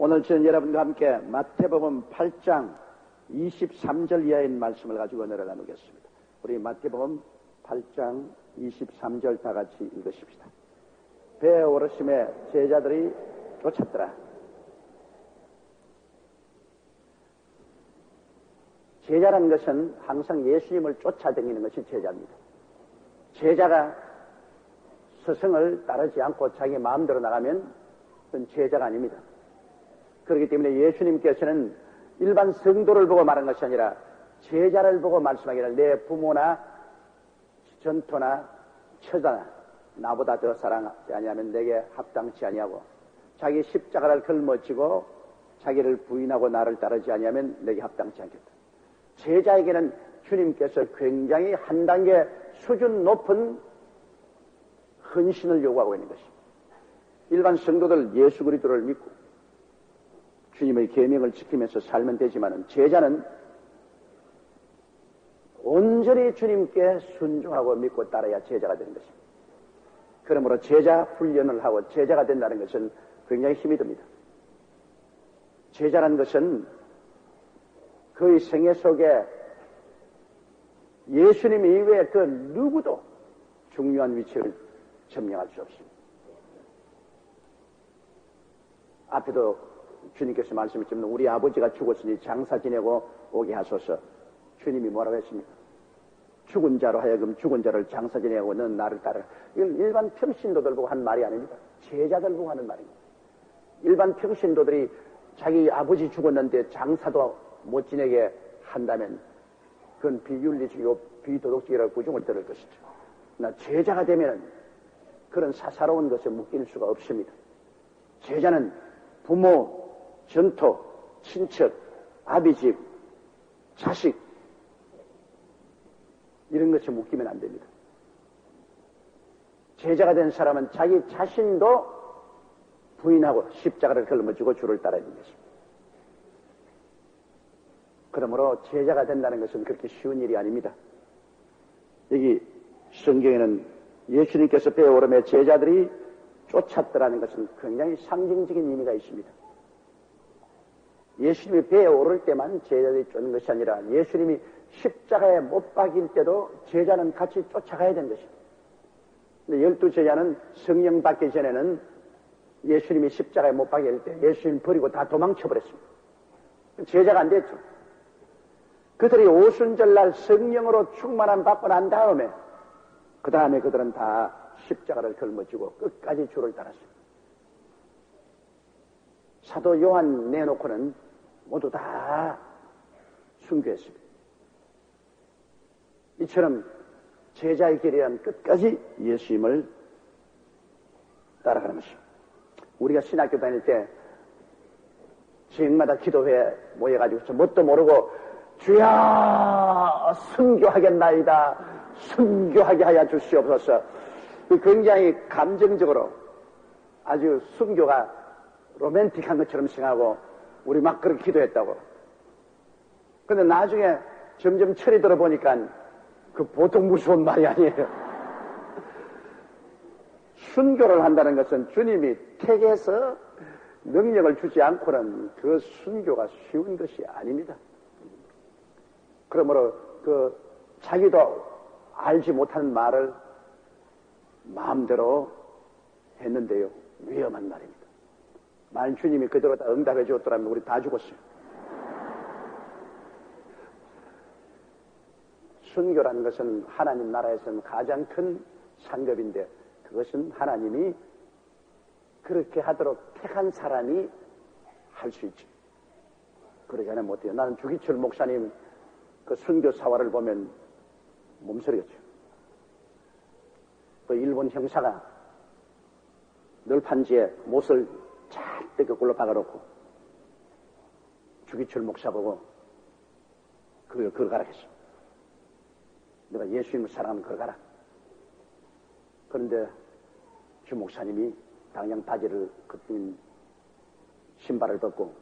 오늘 저는 여러분과 함께 마태복음 8장 23절 이하의 말씀을 가지고 은혜를 나누겠습니다. 우리 마태복음 8장 23절 다 같이 읽으십시다. 배에 오르심에 제자들이 쫓았더라. 제자라는 것은 항상 예수님을 쫓아다니는 것이 제자입니다. 제자가 스승을 따르지 않고 자기 마음대로 나가면 그건 제자가 아닙니다. 그렇기 때문에 예수님께서는 일반 성도를 보고 말한 것이 아니라 제자를 보고 말씀하기를 내 부모나 전토나 처자나 나보다 더 사랑하지 아니하면 내게 합당치 아니하고 자기 십자가를 걸머쥐고 자기를 부인하고 나를 따르지 아니하면 내게 합당치 않겠다. 제자에게는 주님께서 굉장히 한 단계 수준 높은 헌신을 요구하고 있는 것입니다. 일반 성도들 예수 그리스도를 믿고 주님의 계명을 지키면서 살면 되지만 제자는 온전히 주님께 순종하고 믿고 따라야 제자가 되는 것입니다. 그러므로 제자 훈련을 하고 제자가 된다는 것은 굉장히 힘이 듭니다. 제자라는 것은 그의 생애 속에 예수님 이외에 그 누구도 중요한 위치를 점령할 수 없습니다. 앞에도 주님께서 말씀하셨지만 우리 아버지가 죽었으니 장사 지내고 오게 하소서. 주님이 뭐라고 했습니까? 죽은 자로 하여금 죽은 자를 장사 지내고 너는 나를 따르라. 이건 일반 평신도들 보고 한 말이 아닙니다. 제자들 보고 하는 말입니다. 일반 평신도들이 자기 아버지 죽었는데 장사도 못 지내게 한다면 그건 비윤리적이고 비도덕적이라고 부정을 들을 것이죠. 그러나 제자가 되면 그런 사사로운 것에 묶일 수가 없습니다. 제자는 부모, 전토, 친척, 아비집, 자식 이런 것에 묶이면 안 됩니다. 제자가 된 사람은 자기 자신도 부인하고 십자가를 걸머쥐고 주를 따라야 되는 것입니다. 그러므로 제자가 된다는 것은 그렇게 쉬운 일이 아닙니다. 여기 성경에는 예수님께서 배에 오르며 제자들이 쫓았더라는 것은 굉장히 상징적인 의미가 있습니다. 예수님이 배에 오를 때만 제자들이 쫓는 것이 아니라 예수님이 십자가에 못 박일 때도 제자는 같이 쫓아가야 되는 것입니다. 근데 12제자는 성령 받기 전에는 예수님이 십자가에 못 박일 때 예수님 버리고 다 도망쳐버렸습니다. 제자가 안 됐죠. 그들이 오순절날 성령으로 충만함 받고 난 다음에 그 다음에 그들은 다 십자가를 걸머쥐고 끝까지 주를 따랐습니다. 사도 요한 내놓고는 모두 다 순교했습니다. 이처럼 제자의 길이란 끝까지 예수님을 따라가는 것입니다. 우리가 신학교 다닐 때 주일마다 기도회에 모여가지고 뭣도 모르고 주야 순교하겠나이다 순교하게 하여 주시옵소서. 굉장히 감정적으로 아주 순교가 로맨틱한 것처럼 생각하고 우리 막 그렇게 기도했다고. 근데 나중에 점점 철이 들어보니까 그 보통 무서운 말이 아니에요. 순교를 한다는 것은 주님이 택해서 능력을 주지 않고는 그 순교가 쉬운 것이 아닙니다. 그러므로 그 자기도 알지 못하는 말을 마음대로 했는데요. 위험한 말입니다. 만약 주님이 그대로 다 응답해 주었더라면 우리 다 죽었어요. 순교라는 것은 하나님 나라에서는 가장 큰 상급인데 그것은 하나님이 그렇게 하도록 택한 사람이 할 수 있죠. 그러지 않으면 못해요. 나는 주기철 목사님 그 순교 사활을 보면 몸서리겠죠. 그 일본 형사가 널판지에 못을 잘때 거꾸로 박아놓고 주기철 목사 보고 그걸 걸어가라 했어. 내가 예수님을 사랑하면 걸어가라. 그런데 주 목사님이 당장 바지를 걷긴 신발을 벗고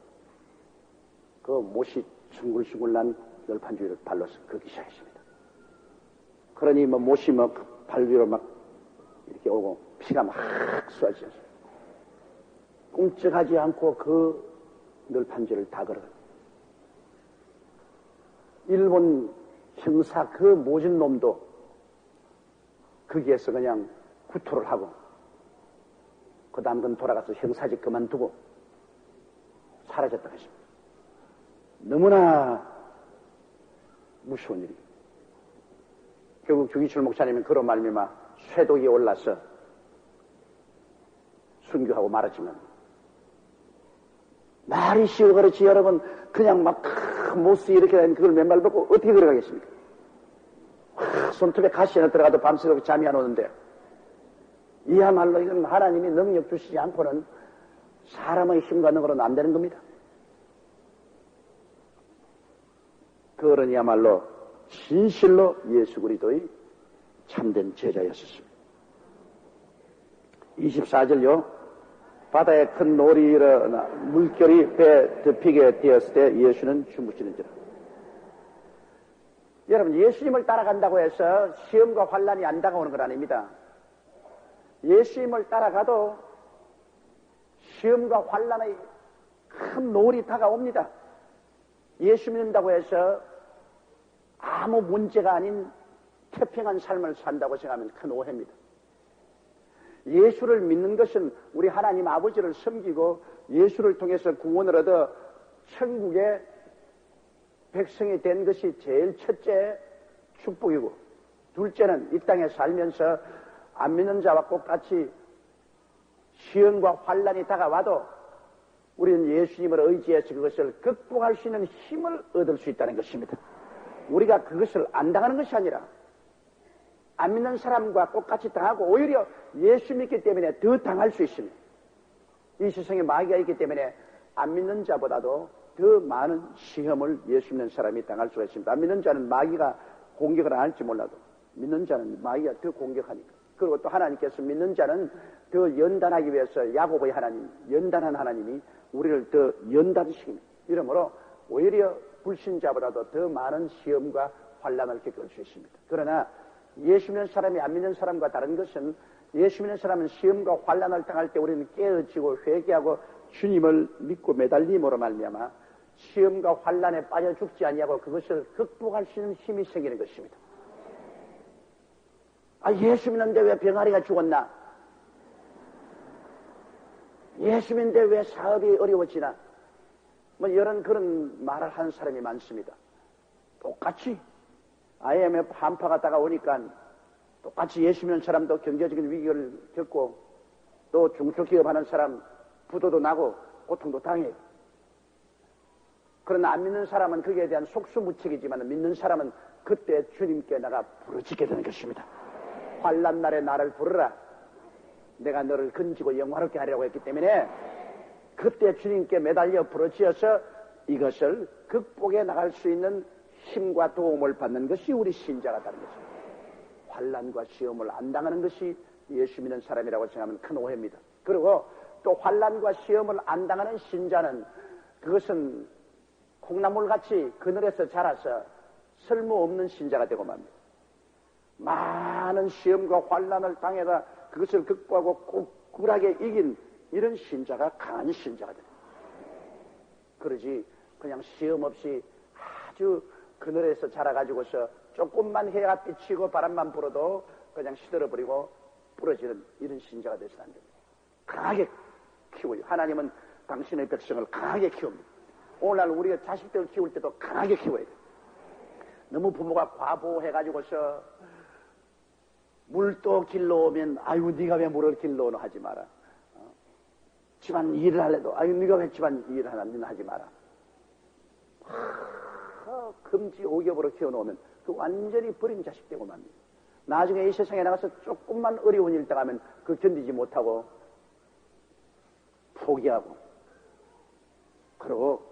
그 못이 숭글숭글 난 널판지 위를 발로서 걷기 시작했습니다. 그러니 뭐 못이 막 발 위로 막 이렇게 오고 피가 막 쏟아지었어요. 꼼짝하지 않고 그 늘 판지를 다 걸어요. 일본 형사 그 모진 놈도 거기에서 그냥 구토를 하고 그 다음 건 돌아가서 형사직 그만두고 사라졌다고 했습니다. 너무나 무서운 일이에요. 결국 주기철 목사님은 그런 말미암아 쇠독이 올라서 순교하고 말았지만 말이 쉬워 그렇지 여러분 그냥 막 못쓰 이렇게 된 그걸 맨발 벗고 어떻게 걸어가겠습니까? 손톱에 가시 하나 들어가도 밤새도록 잠이 안 오는데 이야말로 이건 하나님이 능력 주시지 않고는 사람의 힘과 능으로는 안 되는 겁니다. 그 어른이야말로 진실로 예수 그리스도의 참된 제자였었습니다. 24절요. 바다에 큰 놀이 일어나 물결이 배에 덮이게 되었을 때 예수는 주무시는지라. 여러분 예수님을 따라간다고 해서 시험과 환난이 안 다가오는 건 아닙니다. 예수님을 따라가도 시험과 환난의 큰 놀이 다가옵니다. 예수 믿는다고 해서 아무 문제가 아닌 태평한 삶을 산다고 생각하면 큰 오해입니다. 예수를 믿는 것은 우리 하나님 아버지를 섬기고 예수를 통해서 구원을 얻어 천국의 백성이 된 것이 제일 첫째 축복이고 둘째는 이 땅에 살면서 안 믿는 자와 똑같이 시험과 환난이 다가와도 우리는 예수님을 의지해서 그것을 극복할 수 있는 힘을 얻을 수 있다는 것입니다. 우리가 그것을 안 당하는 것이 아니라 안 믿는 사람과 똑같이 당하고 오히려 예수 믿기 때문에 더 당할 수 있습니다. 이 세상에 마귀가 있기 때문에 안 믿는 자보다도 더 많은 시험을 예수 믿는 사람이 당할 수가 있습니다. 안 믿는 자는 마귀가 공격을 안 할지 몰라도 믿는 자는 마귀가 더 공격하니까. 그리고 또 하나님께서 믿는 자는 더 연단하기 위해서 야곱의 하나님, 연단한 하나님이 우리를 더 연단시킵니다. 이러므로 오히려 불신자보다도 더 많은 시험과 환난을 겪을 수 있습니다. 그러나 예수 믿는 사람이 안 믿는 사람과 다른 것은 예수 믿는 사람은 시험과 환난을 당할 때 우리는 깨어지고 회개하고 주님을 믿고 매달림으로 말미암아 시험과 환난에 빠져 죽지 아니하고 그것을 극복할 수 있는 힘이 생기는 것입니다. 아, 예수 믿는데 왜 병아리가 죽었나? 예수 믿는데 왜 사업이 어려워지나? 뭐 이런 그런 말을 하는 사람이 많습니다. 똑같이 IMF 한파가 다가오니까 똑같이 예수 믿는 사람도 경제적인 위기를 겪고 또 중소기업하는 사람 부도도 나고 고통도 당해요. 그러나 안 믿는 사람은 거기에 대한 속수무책이지만 믿는 사람은 그때 주님께 나가 부르짖게 되는 것입니다. 환난 날에 나를 부르라. 내가 너를 건지고 영화롭게 하려고 했기 때문에 그때 주님께 매달려 부르짖어서 이것을 극복해 나갈 수 있는 힘과 도움을 받는 것이 우리 신자가 다른 것입니다. 환난과 시험을 안 당하는 것이 예수 믿는 사람이라고 생각하면 큰 오해입니다. 그리고 또 환난과 시험을 안 당하는 신자는 그것은 콩나물같이 그늘에서 자라서 쓸모없는 신자가 되고 맙니다. 많은 시험과 환난을 당해다 그것을 극복하고 꿋꿋하게 이긴 이런 신자가 강한 신자가 됩니다. 그러지 그냥 시험 없이 아주 그늘에서 자라가지고서 조금만 해가 비치고 바람만 불어도 그냥 시들어버리고 부러지는 이런 신자가 되서는 안 됩니다. 강하게 키워요. 하나님은 당신의 백성을 강하게 키웁니다. 오늘날 우리가 자식들을 키울 때도 강하게 키워야 돼요. 너무 부모가 과보해가지고서 물도 길러 오면 아유 네가 왜 물을 길러 오노 하지 마라. 집안 일을 하려도 아유 네가 왜 집안 일을 하나 하지 마라. 금지 오겹으로 키워놓으면 그 완전히 버린 자식 되고 맙니다. 나중에 이 세상에 나가서 조금만 어려운 일 당하면 그 견디지 못하고 포기하고 그리고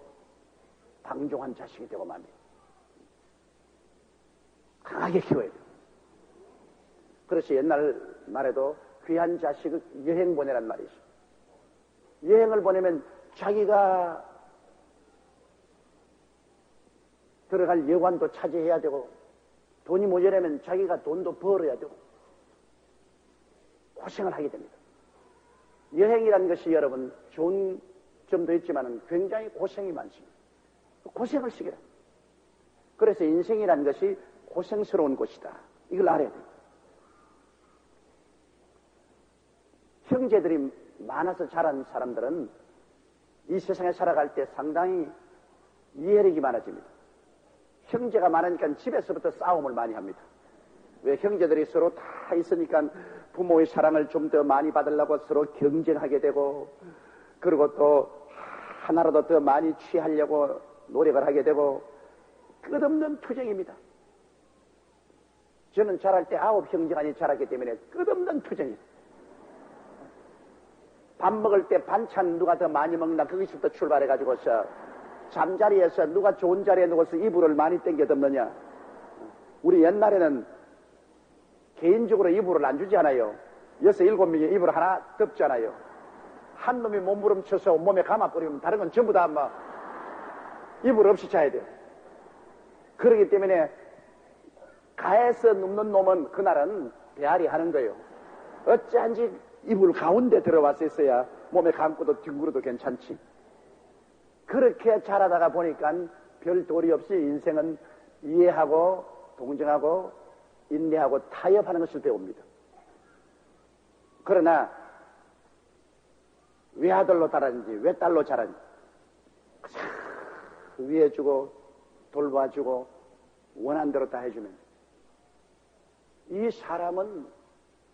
방종한 자식이 되고 맙니다. 강하게 키워야 돼요. 그래서 옛날 말에도 귀한 자식을 여행 보내란 말이 있어요. 여행을 보내면 자기가 들어갈 여관도 차지해야 되고 돈이 모자라면 자기가 돈도 벌어야 되고 고생을 하게 됩니다. 여행이라는 것이 여러분 좋은 점도 있지만 굉장히 고생이 많습니다. 고생을 시키라. 그래서 인생이라는 것이 고생스러운 것이다. 이걸 알아야 돼요. 형제들이 많아서 자란 사람들은 이 세상에 살아갈 때 상당히 이해력이 많아집니다. 형제가 많으니까 집에서부터 싸움을 많이 합니다. 왜 형제들이 서로 다 있으니까 부모의 사랑을 좀 더 많이 받으려고 서로 경쟁하게 되고, 그리고 또 하나라도 더 많이 취하려고 노력을 하게 되고, 끝없는 투쟁입니다. 저는 자랄 때 9형제간이 자랐기 때문에 끝없는 투쟁이에요. 밥 먹을 때 반찬 누가 더 많이 먹나 거기서부터 출발해가지고서 잠자리에서 누가 좋은 자리에 누워서 이불을 많이 당겨 덮느냐. 우리 옛날에는 개인적으로 이불을 안 주지 않아요. 6, 7명이 이불 하나 덮잖아요. 한 놈이 몸부림쳐서 몸에 감아버리면 다른 건 전부 다 막 이불 없이 자야 돼요. 그렇기 때문에 가에서 눕는 놈은 그날은 배앓이 하는 거예요. 어찌한지 이불 가운데 들어왔었어야 몸에 감고도 뒹굴어도 괜찮지. 그렇게 자라다가 보니까 별 도리 없이 인생은 이해하고 동정하고 인내하고 타협하는 것을 배웁니다. 그러나 외아들로 자라는지 외딸로 자라는지 위해주고 돌봐주고 원한 대로 다 해주면 이 사람은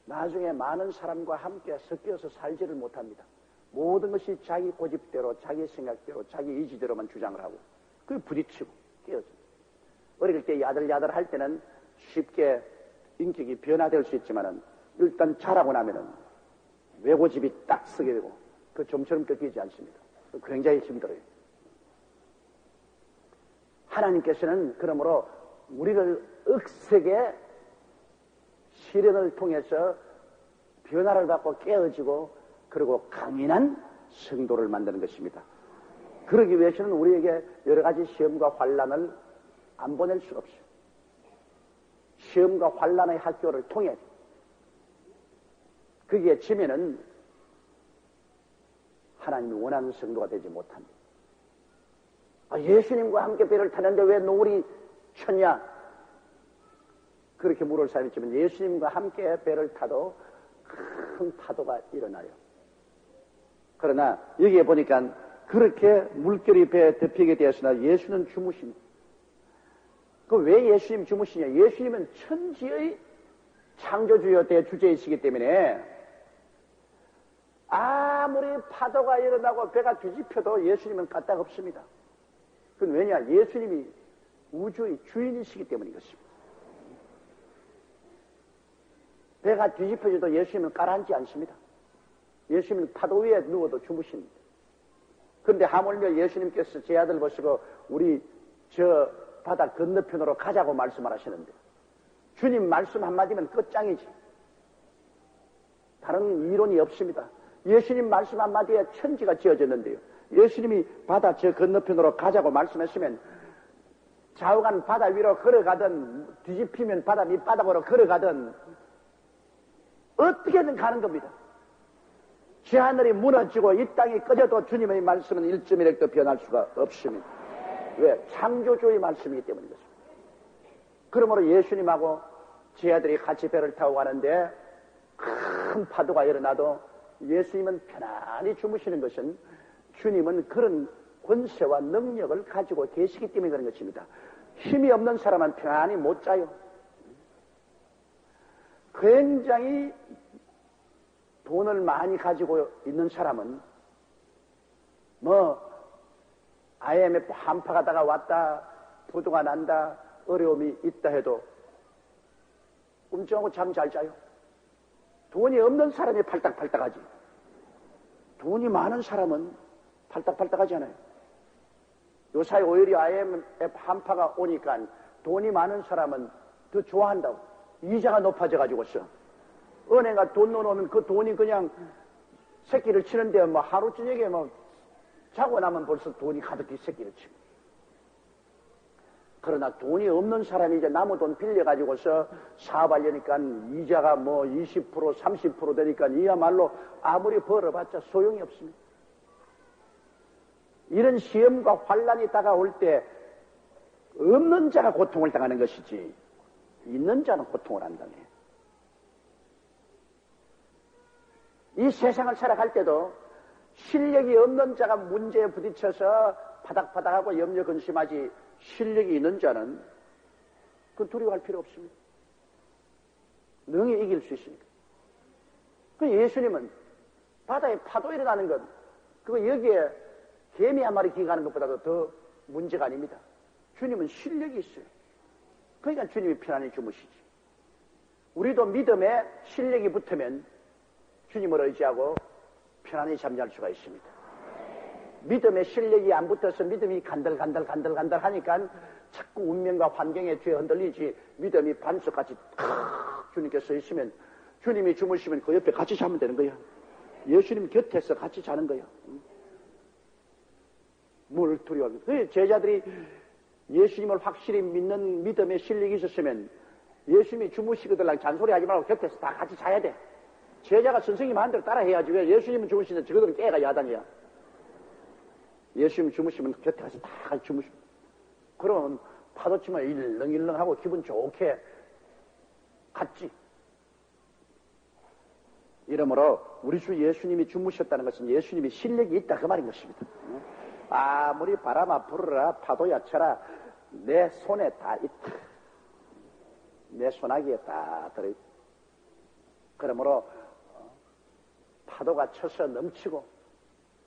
나중에 많은 사람과 함께 섞여서 살지를 못합니다. 모든 것이 자기 고집대로 자기 생각대로 자기 의지대로만 주장을 하고 그게 부딪히고 깨어집니다. 어릴 때 야들야들 할 때는 쉽게 인격이 변화될 수 있지만은 일단 자라고 나면은 외고집이 딱 서게 되고 그 좀처럼 꺾이지 않습니다. 굉장히 힘들어요. 하나님께서는 그러므로 우리를 억세게 시련을 통해서 변화를 받고 깨어지고 그리고 강인한 성도를 만드는 것입니다. 그러기 위해서는 우리에게 여러 가지 시험과 환난을 안 보낼 수 없어요. 시험과 환난의 학교를 통해 거기에 지면은 하나님이 원하는 성도가 되지 못합니다. 예수님과 함께 배를 타는데 왜 노을이 쳤냐? 그렇게 물을 사람이 있지만 예수님과 함께 배를 타도 큰 파도가 일어나요. 그러나 여기에 보니까 그렇게 물결이 배에 덮이게 되었으나 예수는 주무십니다. 그 왜 예수님 주무시냐? 예수님은 천지의 창조주요 대주제이시기 때문에 아무리 파도가 일어나고 배가 뒤집혀도 예수님은 까딱 없습니다. 그건 왜냐? 예수님이 우주의 주인이시기 때문인 것입니다. 배가 뒤집혀져도 예수님은 가라앉지 않습니다. 예수님은 파도 위에 누워도 주무십니다. 그런데 하물며 예수님께서 제 아들 보시고 우리 저 바다 건너편으로 가자고 말씀을 하시는데 주님 말씀 한마디면 끝장이지. 다른 이론이 없습니다. 예수님 말씀 한마디에 천지가 지어졌는데요. 예수님이 바다 저 건너편으로 가자고 말씀하시면 좌우간 바다 위로 걸어가든 뒤집히면 바다 밑바닥으로 걸어가든 어떻게든 가는 겁니다. 저 하늘이 무너지고 이 땅이 꺼져도 주님의 말씀은 1.1핵도 변할 수가 없습니다. 왜? 창조주의 말씀이기 때문인 것입니다. 그러므로 예수님하고 제 아들이 같이 배를 타고 가는데 큰 파도가 일어나도 예수님은 편안히 주무시는 것은 주님은 그런 권세와 능력을 가지고 계시기 때문에 그런 것입니다. 힘이 없는 사람은 편안히 못 자요. 굉장히 돈을 많이 가지고 있는 사람은 IMF 한파가다가 왔다 부도가 난다 어려움이 있다 해도 꿈쩍하고 잠 잘 자요. 돈이 없는 사람이 팔딱팔딱하지 돈이 많은 사람은 팔딱팔딱하지 않아요. 요사이 오히려 IMF 한파가 오니까 돈이 많은 사람은 더 좋아한다고. 이자가 높아져가지고서 은행가 돈 넣어놓으면 그 돈이 그냥 새끼를 치는데 하루 저녁에 자고 나면 벌써 돈이 가득히 새끼를 치고. 그러나 돈이 없는 사람이 이제 남의 돈 빌려가지고서 사업하려니까 이자가 20% 30% 되니까 이야말로 아무리 벌어봤자 소용이 없습니다. 이런 시험과 환란이 다가올 때 없는 자가 고통을 당하는 것이지 있는 자는 고통을 안다네. 이 세상을 살아갈 때도 실력이 없는 자가 문제에 부딪혀서 바닥바닥하고 염려 근심하지 실력이 있는 자는 그 두려워할 필요 없습니다. 능히 이길 수 있습니다. 그 예수님은 바다에 파도 일어나는 것, 그거 여기에 개미 한 마리 기가는 것보다도 더 문제가 아닙니다. 주님은 실력이 있어요. 그러니까 주님이 편안히 주무시지. 우리도 믿음에 실력이 붙으면 주님을 의지하고 편안히 잠잘 수가 있습니다. 믿음에 실력이 안 붙어서 믿음이 간들간들 하니까 자꾸 운명과 환경에 뒤에 흔들리지 믿음이 반석같이 탁 주님께 서 있으면 주님이 주무시면 그 옆에 같이 자면 되는 거야. 예수님 곁에서 같이 자는 거야. 뭘 두려워합니까? 그 제자들이 예수님을 확실히 믿는 믿음의 실력이 있었으면 예수님이 주무시거들랑 잔소리하지 말고 곁에서 다 같이 자야 돼. 제자가 선생님 한 대로 따라 해야지. 왜 예수님은 주무시는데 저거들은 깨가 야단이야. 예수님 주무시면 곁에 가서 다 같이 주무시면 그러면 파도 치면 일렁일렁하고 기분 좋게 갔지. 이러므로 우리 주 예수님이 주무셨다는 것은 예수님이 실력이 있다 그 말인 것입니다. 아무리 바람아 불어라 파도야 쳐라 내 손에 다 있다. 내 손아귀에 다 들어있다. 그러므로 파도가 쳐서 넘치고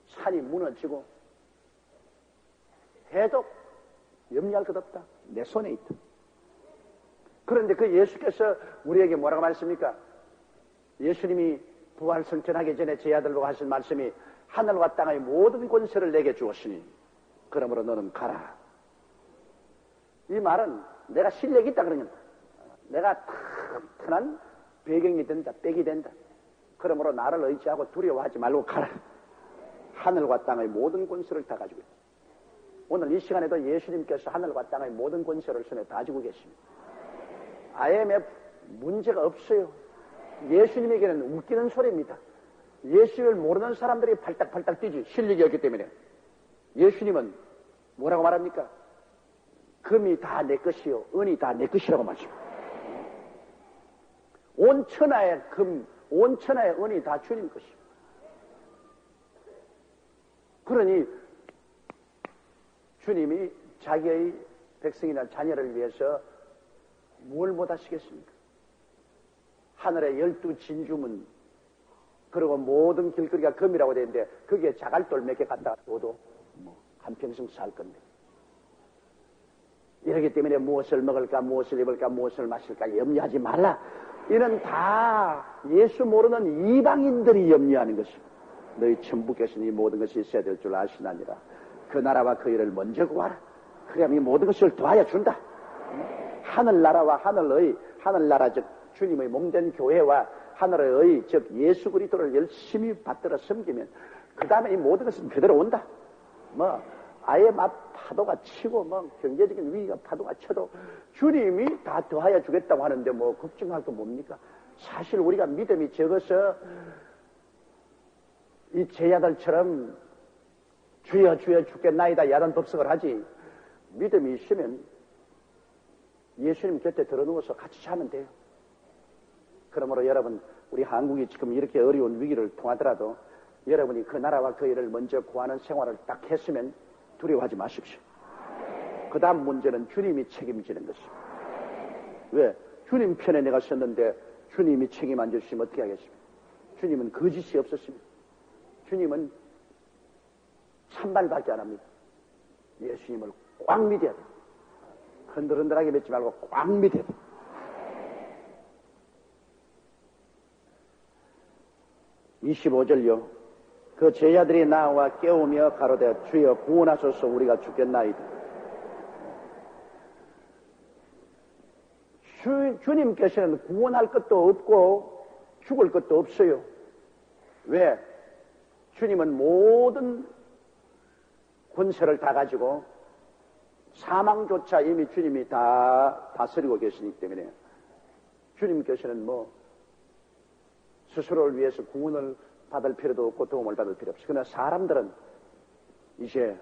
산이 무너지고 해도 염려할 것 없다. 내 손에 있다. 그런데 그 예수께서 우리에게 뭐라고 말씀입니까? 예수님이 부활 승천하기 전에 제 아들로 하신 말씀이 하늘과 땅의 모든 권세를 내게 주었으니 그러므로 너는 가라. 이 말은 내가 실력이 있다 그러는 거야. 내가 튼튼한 배경이 된다. 백이 된다. 그러므로 나를 의지하고 두려워하지 말고 가라. 하늘과 땅의 모든 권세를 다 가지고 있다. 오늘 이 시간에도 예수님께서 하늘과 땅의 모든 권세를 손에 다 쥐고 계십니다. IMF 문제가 없어요. 예수님에게는 웃기는 소리입니다. 예수를 모르는 사람들이 팔딱팔딱 뛰지 실력이 없기 때문에. 예수님은 뭐라고 말합니까? 금이 다 내 것이요 은이 다 내 것이라고 말씀합니다. 온 천하의 금, 온 천하의 은이 다 주님 것입니다. 그러니 주님이 자기의 백성이나 자녀를 위해서 뭘 못하시겠습니까? 하늘의 12 진주문 그리고 모든 길거리가 금이라고 되는데 거기에 자갈돌 몇 개 갖다 둬도 한평생 살 건데 이러기 때문에 무엇을 먹을까 무엇을 입을까 무엇을 마실까 염려하지 말라. 이는 다 예수 모르는 이방인들이 염려하는 것입니다. 너희 천부께서는 이 모든 것이 있어야 될 줄 아시나니라. 그 나라와 그 일을 먼저 구하라. 그러면 이 모든 것을 더하여 준다. 하늘나라와 하늘나라 즉 주님의 몸된 교회와 하늘의 의 즉 예수 그리스도를 열심히 받들어 섬기면 그 다음에 이 모든 것은 그대로 온다. 아예 막 파도가 치고 경제적인 위기가 파도가 쳐도 주님이 다 더하여 주겠다고 하는데 걱정할 거 뭡니까? 사실 우리가 믿음이 적어서 이 제자들처럼 주여 주여 죽겠나이다 야단 법석을 하지 믿음이 있으면 예수님 곁에 들어누워서 같이 자면 돼요. 그러므로 여러분 우리 한국이 지금 이렇게 어려운 위기를 통하더라도 여러분이 그 나라와 그 일을 먼저 구하는 생활을 딱 했으면 두려워하지 마십시오. 그 다음 문제는 주님이 책임지는 것입니다. 왜? 주님 편에 내가 섰는데 주님이 책임 안 주시면 어떻게 하겠습니까? 주님은 거짓이 없었습니다. 주님은 참말밖에 안 합니다. 예수님을 꽉 믿어야 돼요. 흔들흔들하게 믿지 말고 꽉 믿어야 돼요. (25절요) 그 제자들이 나와 깨우며 가로되 주여 구원하소서 우리가 죽겠나이다. 주님께서는 구원할 것도 없고 죽을 것도 없어요. 왜? 주님은 모든 권세를 다 가지고 사망조차 이미 주님이 다 다스리고 계시기 때문에 주님께서는 스스로를 위해서 구원을 받을 필요도 없고 도움을 받을 필요 없어요. 그러나 사람들은 이제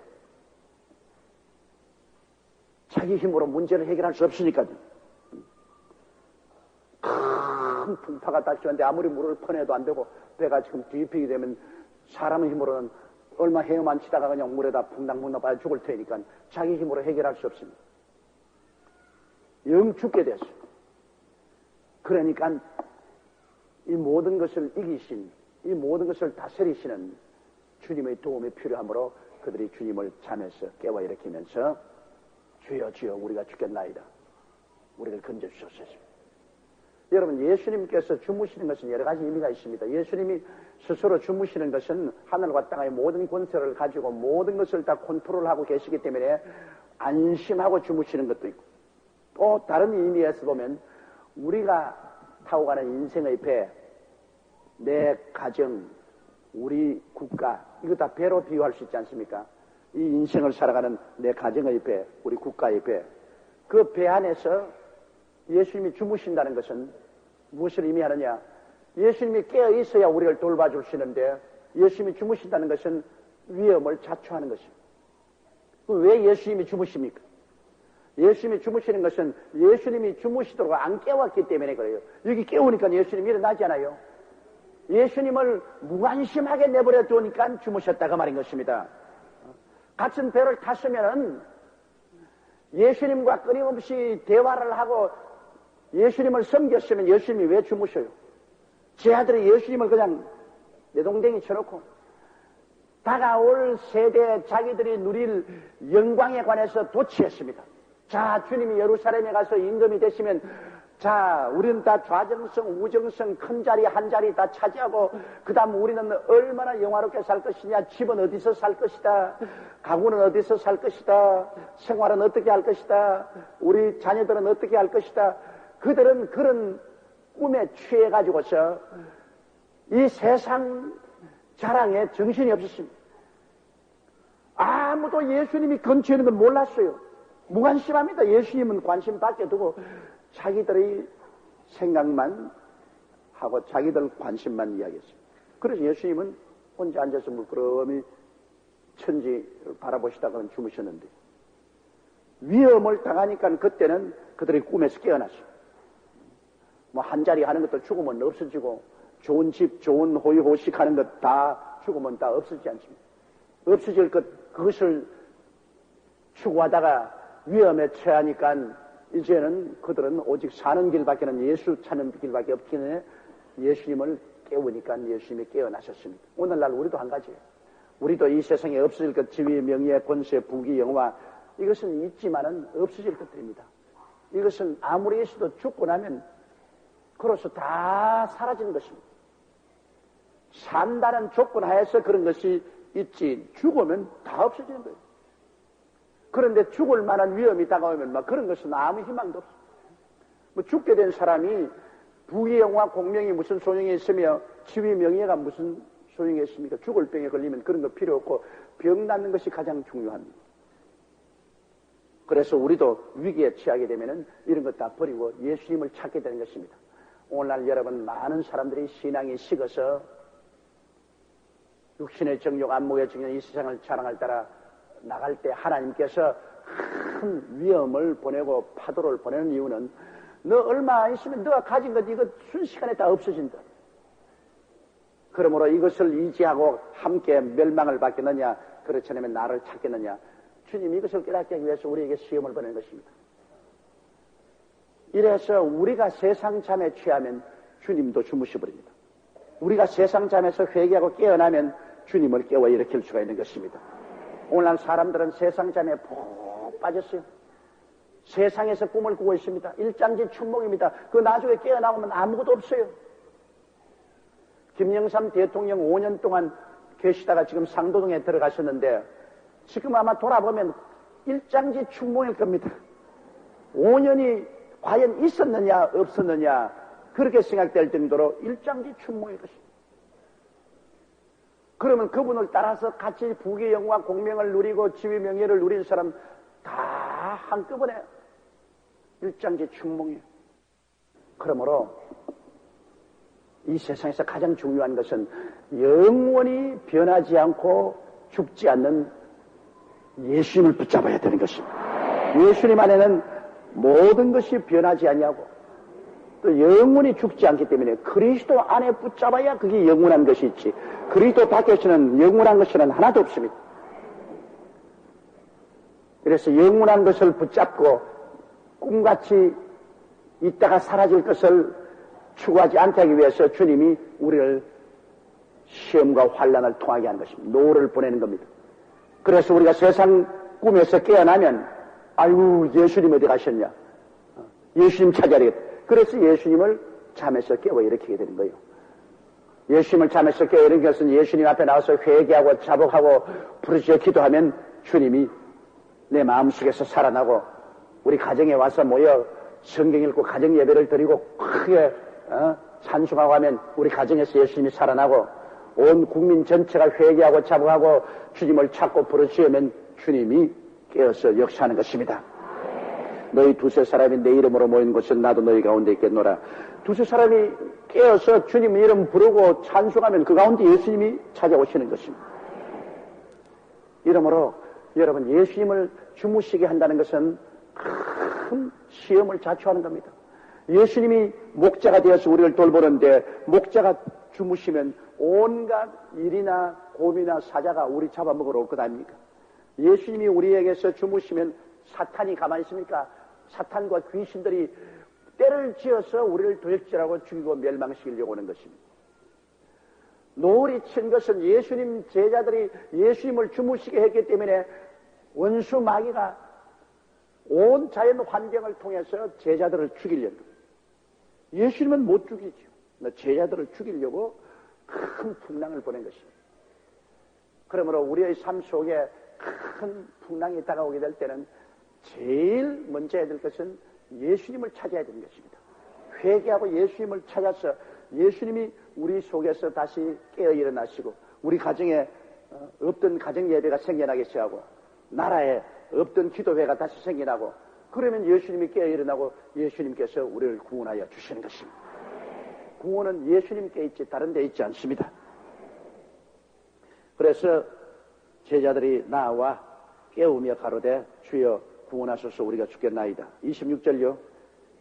자기 힘으로 문제를 해결할 수 없으니까요. 큰 풍파가 닥치는데 아무리 물을 퍼내도 안 되고 배가 지금 뒤집히게 되면 사람의 힘으로는 얼마 헤엄만 치다가 그냥 물에다 붕당붕당 빠져 죽을 테니까 자기 힘으로 해결할 수 없습니다. 영 죽게 됐어요. 그러니까 이 모든 것을 이기신, 이 모든 것을 다스리시는 주님의 도움이 필요하므로 그들이 주님을 잠에서 깨워 일으키면서 주여 주여 우리가 죽겠나이다. 우리를 건져주셨습니다. 여러분, 예수님께서 주무시는 것은 여러 가지 의미가 있습니다. 예수님이 스스로 주무시는 것은 하늘과 땅의 모든 권세를 가지고 모든 것을 다 컨트롤하고 계시기 때문에 안심하고 주무시는 것도 있고, 또 다른 의미에서 보면 우리가 타고 가는 인생의 배, 내 가정, 우리 국가, 이거 다 배로 비유할 수 있지 않습니까? 이 인생을 살아가는 내 가정의 배, 우리 국가의 배, 그 배 안에서 예수님이 주무신다는 것은 무엇을 의미하느냐? 예수님이 깨어 있어야 우리를 돌봐주시는데 예수님이 주무신다는 것은 위험을 자초하는 것입니다. 왜 예수님이 주무십니까? 예수님이 주무시는 것은 예수님이 주무시도록 안 깨웠기 때문에 그래요. 여기 깨우니까 예수님이 일어나잖아요. 예수님을 무관심하게 내버려 두니까 주무셨다 그 말인 것입니다. 같은 배를 탔으면은 예수님과 끊임없이 대화를 하고 예수님을 섬겼으면 예수님이 왜 주무셔요? 제 아들이 예수님을 그냥 내동댕이 쳐놓고 다가올 세대에 자기들이 누릴 영광에 관해서 도취했습니다. 자, 주님이 예루살렘에 가서 임금이 되시면 자, 우리는 다 좌정성, 우정성, 큰 자리 한 자리 다 차지하고 그 다음 우리는 얼마나 영화롭게 살 것이냐, 집은 어디서 살 것이다, 가구는 어디서 살 것이다, 생활은 어떻게 할 것이다, 우리 자녀들은 어떻게 할 것이다. 그들은 그런 꿈에 취해가지고서 이 세상 자랑에 정신이 없었습니다. 아무도 예수님이 근처에 있는 건 몰랐어요. 무관심합니다. 예수님은 관심 밖에 두고 자기들의 생각만 하고 자기들 관심만 이야기했습니다. 그래서 예수님은 혼자 앉아서 물끄러미 천지를 바라보시다가는 주무셨는데 위험을 당하니까 그때는 그들의 꿈에서 깨어났어요. 뭐 한 자리 하는 것도 죽으면 없어지고 좋은 집, 좋은 호의호식 하는 것 다 죽으면 다 없어지지 않습니까? 없어질 것, 그것을 추구하다가 위험에 처하니까 이제는 그들은 오직 사는 길밖에는 예수 찾는 길밖에 없기 때문에 예수님을 깨우니까 예수님이 깨어나셨습니다. 오늘날 우리도 한 가지예요. 우리도 이 세상에 없어질 것, 지위, 명예, 권세, 부귀, 영화, 이것은 있지만은 없어질 것들입니다. 이것은 아무리 있어도 죽고 나면 그로서 다 사라지는 것입니다. 산다는 조건 하에서 그런 것이 있지, 죽으면 다 없어지는 거예요. 그런데 죽을 만한 위험이 다가오면 막 그런 것은 아무 희망도 없어요. 뭐 죽게 된 사람이 부귀, 영화, 공명이 무슨 소용이 있으며 지위, 명예가 무슨 소용이 있습니까? 죽을 병에 걸리면 그런 거 필요 없고 병 낫는 것이 가장 중요합니다. 그래서 우리도 위기에 처하게 되면은 이런 것 다 버리고 예수님을 찾게 되는 것입니다. 오늘날 여러분, 많은 사람들이 신앙이 식어서 육신의 정욕, 안목의 정욕, 이 세상을 자랑할 따라 나갈 때 하나님께서 큰 위험을 보내고 파도를 보내는 이유는 너 얼마 안 있으면 너가 가진 것 이거 순식간에 다 없어진다. 그러므로 이것을 의지하고 함께 멸망을 받겠느냐, 그렇지 않으면 나를 찾겠느냐. 주님이 이것을 깨닫기 위해서 우리에게 시험을 보내는 것입니다. 이래서 우리가 세상 잠에 취하면 주님도 주무셔버립니다. 우리가 세상 잠에서 회개하고 깨어나면 주님을 깨워 일으킬 수가 있는 것입니다. 오늘날 사람들은 세상 잠에 푹 빠졌어요. 세상에서 꿈을 꾸고 있습니다. 일장지 춘몽입니다. 그 나중에 깨어나오면 아무것도 없어요. 김영삼 대통령 5년 동안 계시다가 지금 상도동에 들어가셨는데 지금 아마 돌아보면 일장지 춘몽일 겁니다. 5년이 과연 있었느냐 없었느냐 그렇게 생각될 정도로 일장지 춘몽일 것입니다. 그러면 그분을 따라서 같이 부귀 영화 공명을 누리고 지위 명예를 누린 사람 다 한꺼번에 일장지 춘몽이에요. 그러므로 이 세상에서 가장 중요한 것은 영원히 변하지 않고 죽지 않는 예수님을 붙잡아야 되는 것입니다. 예수님 안에는 모든 것이 변하지 아니하고 또 영원히 죽지 않기 때문에 그리스도 안에 붙잡아야 그게 영원한 것이 있지, 그리스도 밖에서는 영원한 것은 하나도 없습니다. 그래서 영원한 것을 붙잡고 꿈같이 있다가 사라질 것을 추구하지 않게 하기 위해서 주님이 우리를 시험과 환난을 통하게 하는 것입니다. 노를 보내는 겁니다. 그래서 우리가 세상 꿈에서 깨어나면 아이고 예수님 어디 가셨냐, 예수님 찾아야 되겠다. 그래서 예수님을 잠에서 깨워 일으키게 되는 거예요. 예수님을 잠에서 깨워 일으키는 것은 예수님 앞에 나와서 회개하고 자복하고 부르짖어 기도하면 주님이 내 마음속에서 살아나고 우리 가정에 와서 모여 성경 읽고 가정 예배를 드리고 크게 찬송하고 하면 우리 가정에서 예수님이 살아나고 온 국민 전체가 회개하고 자복하고 주님을 찾고 부르짖으면 주님이 깨어서 역사하는 것입니다. 너희 두세 사람이 내 이름으로 모인 곳은 나도 너희 가운데 있겠노라. 두세 사람이 깨어서 주님 이름 부르고 찬송하면 그 가운데 예수님이 찾아오시는 것입니다. 이러므로 여러분, 예수님을 주무시게 한다는 것은 큰 시험을 자초하는 겁니다. 예수님이 목자가 되어서 우리를 돌보는데 목자가 주무시면 온갖 일이나 고민이나 사자가 우리 잡아먹으러 올 것 아닙니까? 예수님이 우리에게서 주무시면 사탄이 가만히 있습니까? 사탄과 귀신들이 때를 지어서 우리를 도적질하고 죽이고 멸망시키려고 하는 것입니다. 노을이 친 것은 예수님 제자들이 예수님을 주무시게 했기 때문에 원수 마귀가 온 자연 환경을 통해서 제자들을 죽이려는 거예요. 예수님은 못 죽이죠. 제자들을 죽이려고 큰 풍랑을 보낸 것입니다. 그러므로 우리의 삶 속에 큰 풍랑이 다가오게 될 때는 제일 먼저 해야 될 것은 예수님을 찾아야 되는 것입니다. 회개하고 예수님을 찾아서 예수님이 우리 속에서 다시 깨어 일어나시고 우리 가정에 없던 가정 예배가 생겨나게 하고 나라에 없던 기도회가 다시 생겨나고 그러면 예수님이 깨어 일어나고 예수님께서 우리를 구원하여 주시는 것입니다. 구원은 예수님께 있지 다른 데 있지 않습니다. 그래서 제자들이 나와 깨우며 가로되 주여 구원하소서 우리가 죽겠나이다. 26절요.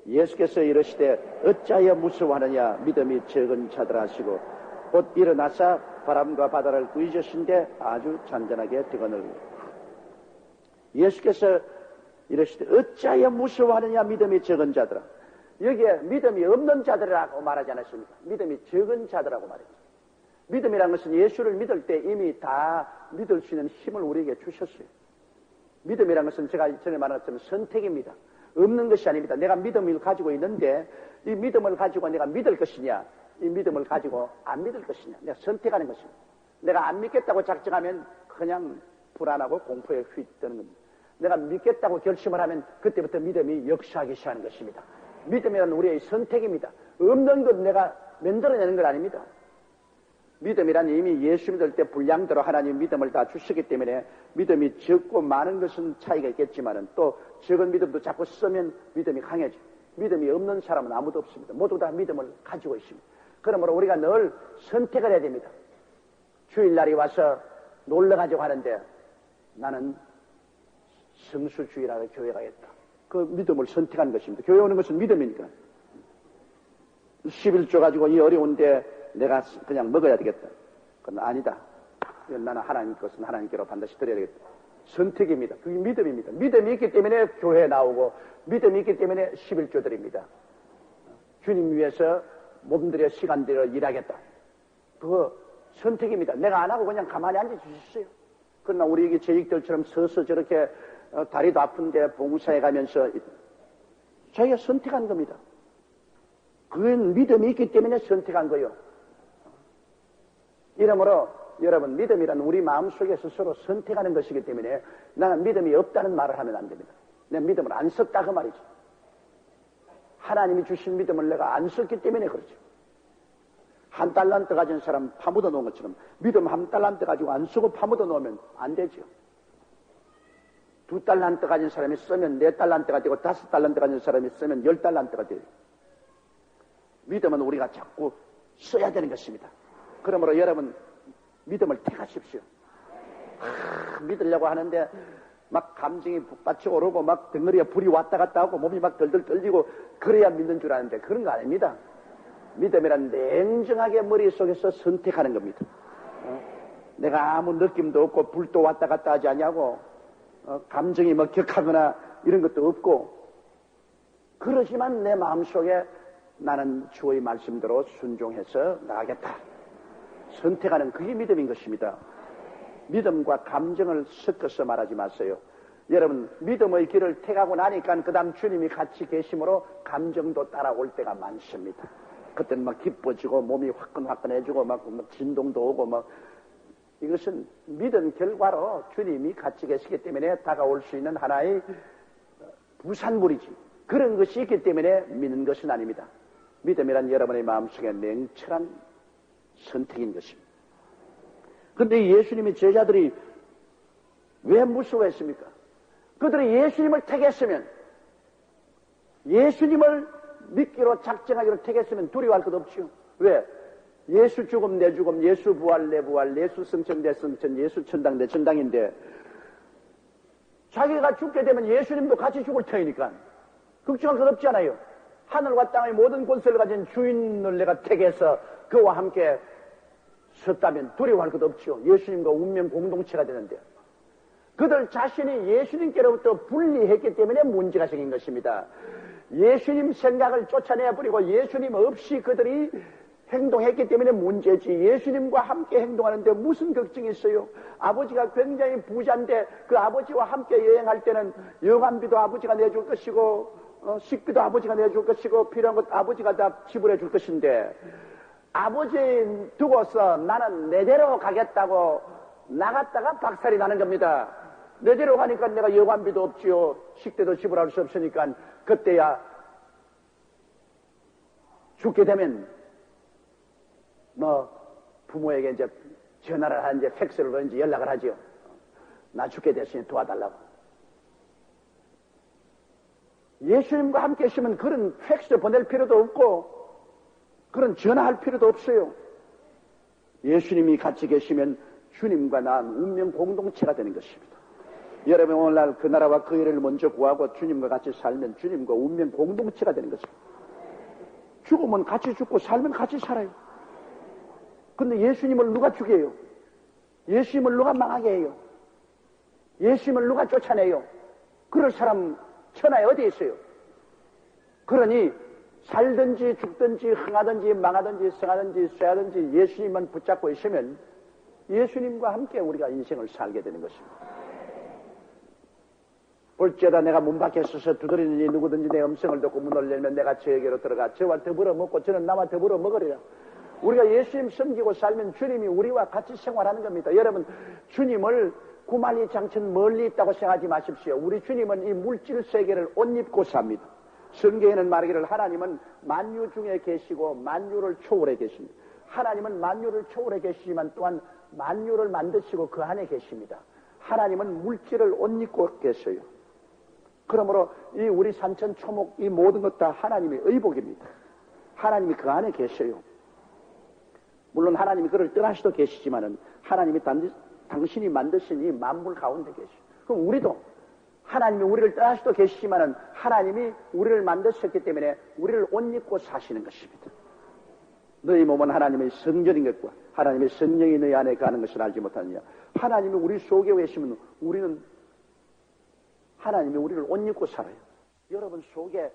예수께서 이르시되 어찌하여 무서워하느냐 믿음이 적은 자들 하시고 곧 일어나사 바람과 바다를 꾸짖으신데 아주 잔잔하게 되거늘. 예수께서 이르시되 어찌하여 무서워하느냐 믿음이 적은 자들아. 여기에 믿음이 없는 자들이라고 말하지 않았습니까? 믿음이 적은 자들이라고 말했죠. 믿음이라는 것은 예수를 믿을 때 이미 다 믿을 수 있는 힘을 우리에게 주셨어요. 믿음이라는 것은 제가 전에 말한 것처럼 선택입니다. 없는 것이 아닙니다. 내가 믿음을 가지고 있는데 이 믿음을 가지고 내가 믿을 것이냐, 이 믿음을 가지고 안 믿을 것이냐, 내가 선택하는 것입니다. 내가 안 믿겠다고 작정하면 그냥 불안하고 공포에 휘뜨는 겁니다. 내가 믿겠다고 결심을 하면 그때부터 믿음이 역사하기 시작하는 것입니다. 믿음이란 우리의 선택입니다. 없는 것 내가 만들어내는 건 아닙니다. 믿음이란 이미 예수 믿을 때 분량대로 하나님 믿음을 다 주시기 때문에 믿음이 적고 많은 것은 차이가 있겠지만은 또 적은 믿음도 자꾸 쓰면 믿음이 강해져. 믿음이 없는 사람은 아무도 없습니다. 모두 다 믿음을 가지고 있습니다. 그러므로 우리가 늘 선택을 해야 됩니다. 주일날이 와서 놀러 가자고 하는데 나는 성수주일하고 교회 가겠다. 그 믿음을 선택하는 것입니다. 교회 오는 것은 믿음이니까. 11조 가지고 이 어려운데 내가 그냥 먹어야 되겠다. 그건 아니다. 이건 나는 하나님 것은 하나님께로 반드시 드려야 되겠다. 선택입니다. 그게 믿음입니다. 믿음이 있기 때문에 교회에 나오고 믿음이 있기 때문에 11조 드립니다. 주님 위해서 몸들여 시간 들여 일하겠다. 그거 선택입니다. 내가 안 하고 그냥 가만히 앉아 주셨어요. 그러나 우리에게 제익들처럼 서서 저렇게 다리도 아픈데 봉사해 가면서 자기가 선택한 겁니다. 그건 믿음이 있기 때문에 선택한 거예요. 이러므로 여러분 믿음이란 우리 마음속에 스스로 선택하는 것이기 때문에 나는 믿음이 없다는 말을 하면 안 됩니다. 내 믿음을 안 썼다 그 말이죠. 하나님이 주신 믿음을 내가 안 썼기 때문에 그렇죠. 한 달란트 가진 사람 파묻어 놓은 것처럼 믿음 한 달란트 가지고 안 쓰고 파묻어 놓으면 안 되죠. 2달란트 가진 사람이 쓰면 4달란트가 되고 5달란트 가진 사람이 쓰면 10달란트가 돼요. 믿음은 우리가 자꾸 써야 되는 것입니다. 그러므로 여러분 믿음을 택하십시오. 믿으려고 하는데 막 감정이 북받쳐 오르고 막 덩어리에 불이 왔다 갔다 하고 몸이 막 덜덜 떨리고 그래야 믿는 줄 아는데 그런 거 아닙니다. 믿음이란 냉정하게 머릿속에서 선택하는 겁니다. 내가 아무 느낌도 없고 불도 왔다 갔다 하지 않냐고 감정이 뭐 격하거나 이런 것도 없고 그러지만 내 마음속에 나는 주의 말씀대로 순종해서 나가겠다. 선택하는 그게 믿음인 것입니다. 믿음과 감정을 섞어서 말하지 마세요. 여러분 믿음의 길을 택하고 나니까 그 다음 주님이 같이 계심으로 감정도 따라올 때가 많습니다. 그때는 막 기뻐지고 몸이 화끈화끈해지고 막 진동도 오고 막 이것은 믿은 결과로 주님이 같이 계시기 때문에 다가올 수 있는 하나의 부산물이지. 그런 것이 있기 때문에 믿는 것은 아닙니다. 믿음이란 여러분의 마음속에 냉철한 선택인 것입니다. 그런데 예수님의 제자들이 왜 무서워했습니까? 그들이 예수님을 택했으면, 예수님을 믿기로 작정하기로 택했으면 두려워할 것 없지요. 왜? 예수 죽음 내 죽음, 예수 부활 내 부활, 예수 승천 내 승천, 예수 천당 내 천당인데 자기가 죽게 되면 예수님도 같이 죽을 터이니까 걱정할 것 없지 않아요. 하늘과 땅의 모든 권세를 가진 주인을 내가 택해서 그와 함께 섰다면 두려워할 것 없지요. 예수님과 운명 공동체가 되는데 그들 자신이 예수님께로부터 분리했기 때문에 문제가 생긴 것입니다. 예수님 생각을 쫓아내버리고 예수님 없이 그들이 행동했기 때문에 문제지. 예수님과 함께 행동하는데 무슨 걱정이 있어요? 아버지가 굉장히 부자인데 그 아버지와 함께 여행할 때는 여관비도 아버지가 내줄 것이고 식비도 아버지가 내줄 것이고 필요한 것 아버지가 다 지불해 줄 것인데 아버지 두고서 나는 내대로 가겠다고 나갔다가 박살이 나는 겁니다. 내대로 가니까 내가 여관비도 없지요. 식대도 지불할 수 없으니까 그때야 죽게 되면 부모에게 이제 전화를 하는지 팩스를 하는지 연락을 하지요. 나 죽게 됐으니 도와달라고. 예수님과 함께 있으면 그런 팩스 보낼 필요도 없고 그런 전화할 필요도 없어요. 예수님이 같이 계시면 주님과 난 운명 공동체가 되는 것입니다. 여러분 오늘날 그 나라와 그 일을 먼저 구하고 주님과 같이 살면 주님과 운명 공동체가 되는 것입니다. 죽으면 같이 죽고 살면 같이 살아요. 근데 예수님을 누가 죽여요? 예수님을 누가 망하게 해요? 예수님을 누가 쫓아내요? 그럴 사람 천하에 어디에 있어요? 그러니 살든지 죽든지 흥하든지 망하든지 성하든지 쇠하든지 예수님만 붙잡고 있으면 예수님과 함께 우리가 인생을 살게 되는 것입니다. 볼지어다 내가 문 밖에 서서 두드리는지 누구든지 내 음성을 듣고 문을 열면 내가 저에게로 들어가 저와 더불어 먹고 저는 나와 더불어 먹으리라. 우리가 예수님 섬기고 살면 주님이 우리와 같이 생활하는 겁니다. 여러분 주님을 구만리 장천 멀리 있다고 생각하지 마십시오. 우리 주님은 이 물질 세계를 옷 입고 삽니다. 성경에는 말하기를 하나님은 만유 중에 계시고 만유를 초월해 계십니다. 하나님은 만유를 초월해 계시지만 또한 만유를 만드시고 그 안에 계십니다. 하나님은 물질을 옷 입고 계셔요. 그러므로 이 우리 산천 초목 이 모든 것 다 하나님의 의복입니다. 하나님이 그 안에 계셔요. 물론 하나님이 그를 떠나시도 계시지만은 하나님이 당신이 만드신 이 만물 가운데 계셔요. 그럼 우리도 하나님이 우리를 떠나시도 계시지만은 하나님이 우리를 만드셨기 때문에 우리를 옷 입고 사시는 것입니다. 너희 몸은 하나님의 성전인 것과 하나님의 성령이 너희 안에 가는 것을 알지 못하느냐. 하나님이 우리 속에 계시면 우리는 하나님이 우리를 옷 입고 살아요. 여러분 속에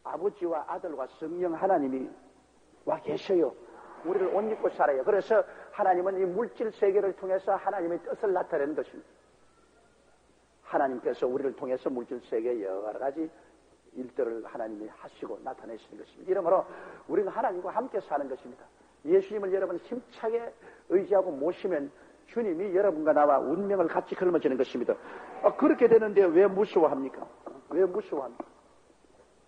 아버지와 아들과 성령 하나님이 와 계셔요. 우리를 옷 입고 살아요. 그래서 하나님은 이 물질 세계를 통해서 하나님의 뜻을 나타내는 것입니다. 하나님께서 우리를 통해서 물질 세계의 여러 가지 일들을 하나님이 하시고 나타내시는 것입니다. 이러므로 우리는 하나님과 함께 사는 것입니다. 예수님을 여러분 힘차게 의지하고 모시면 주님이 여러분과 나와 운명을 같이 걸머지는 것입니다. 그렇게 되는데 왜 무서워합니까? 왜 무서워합니까?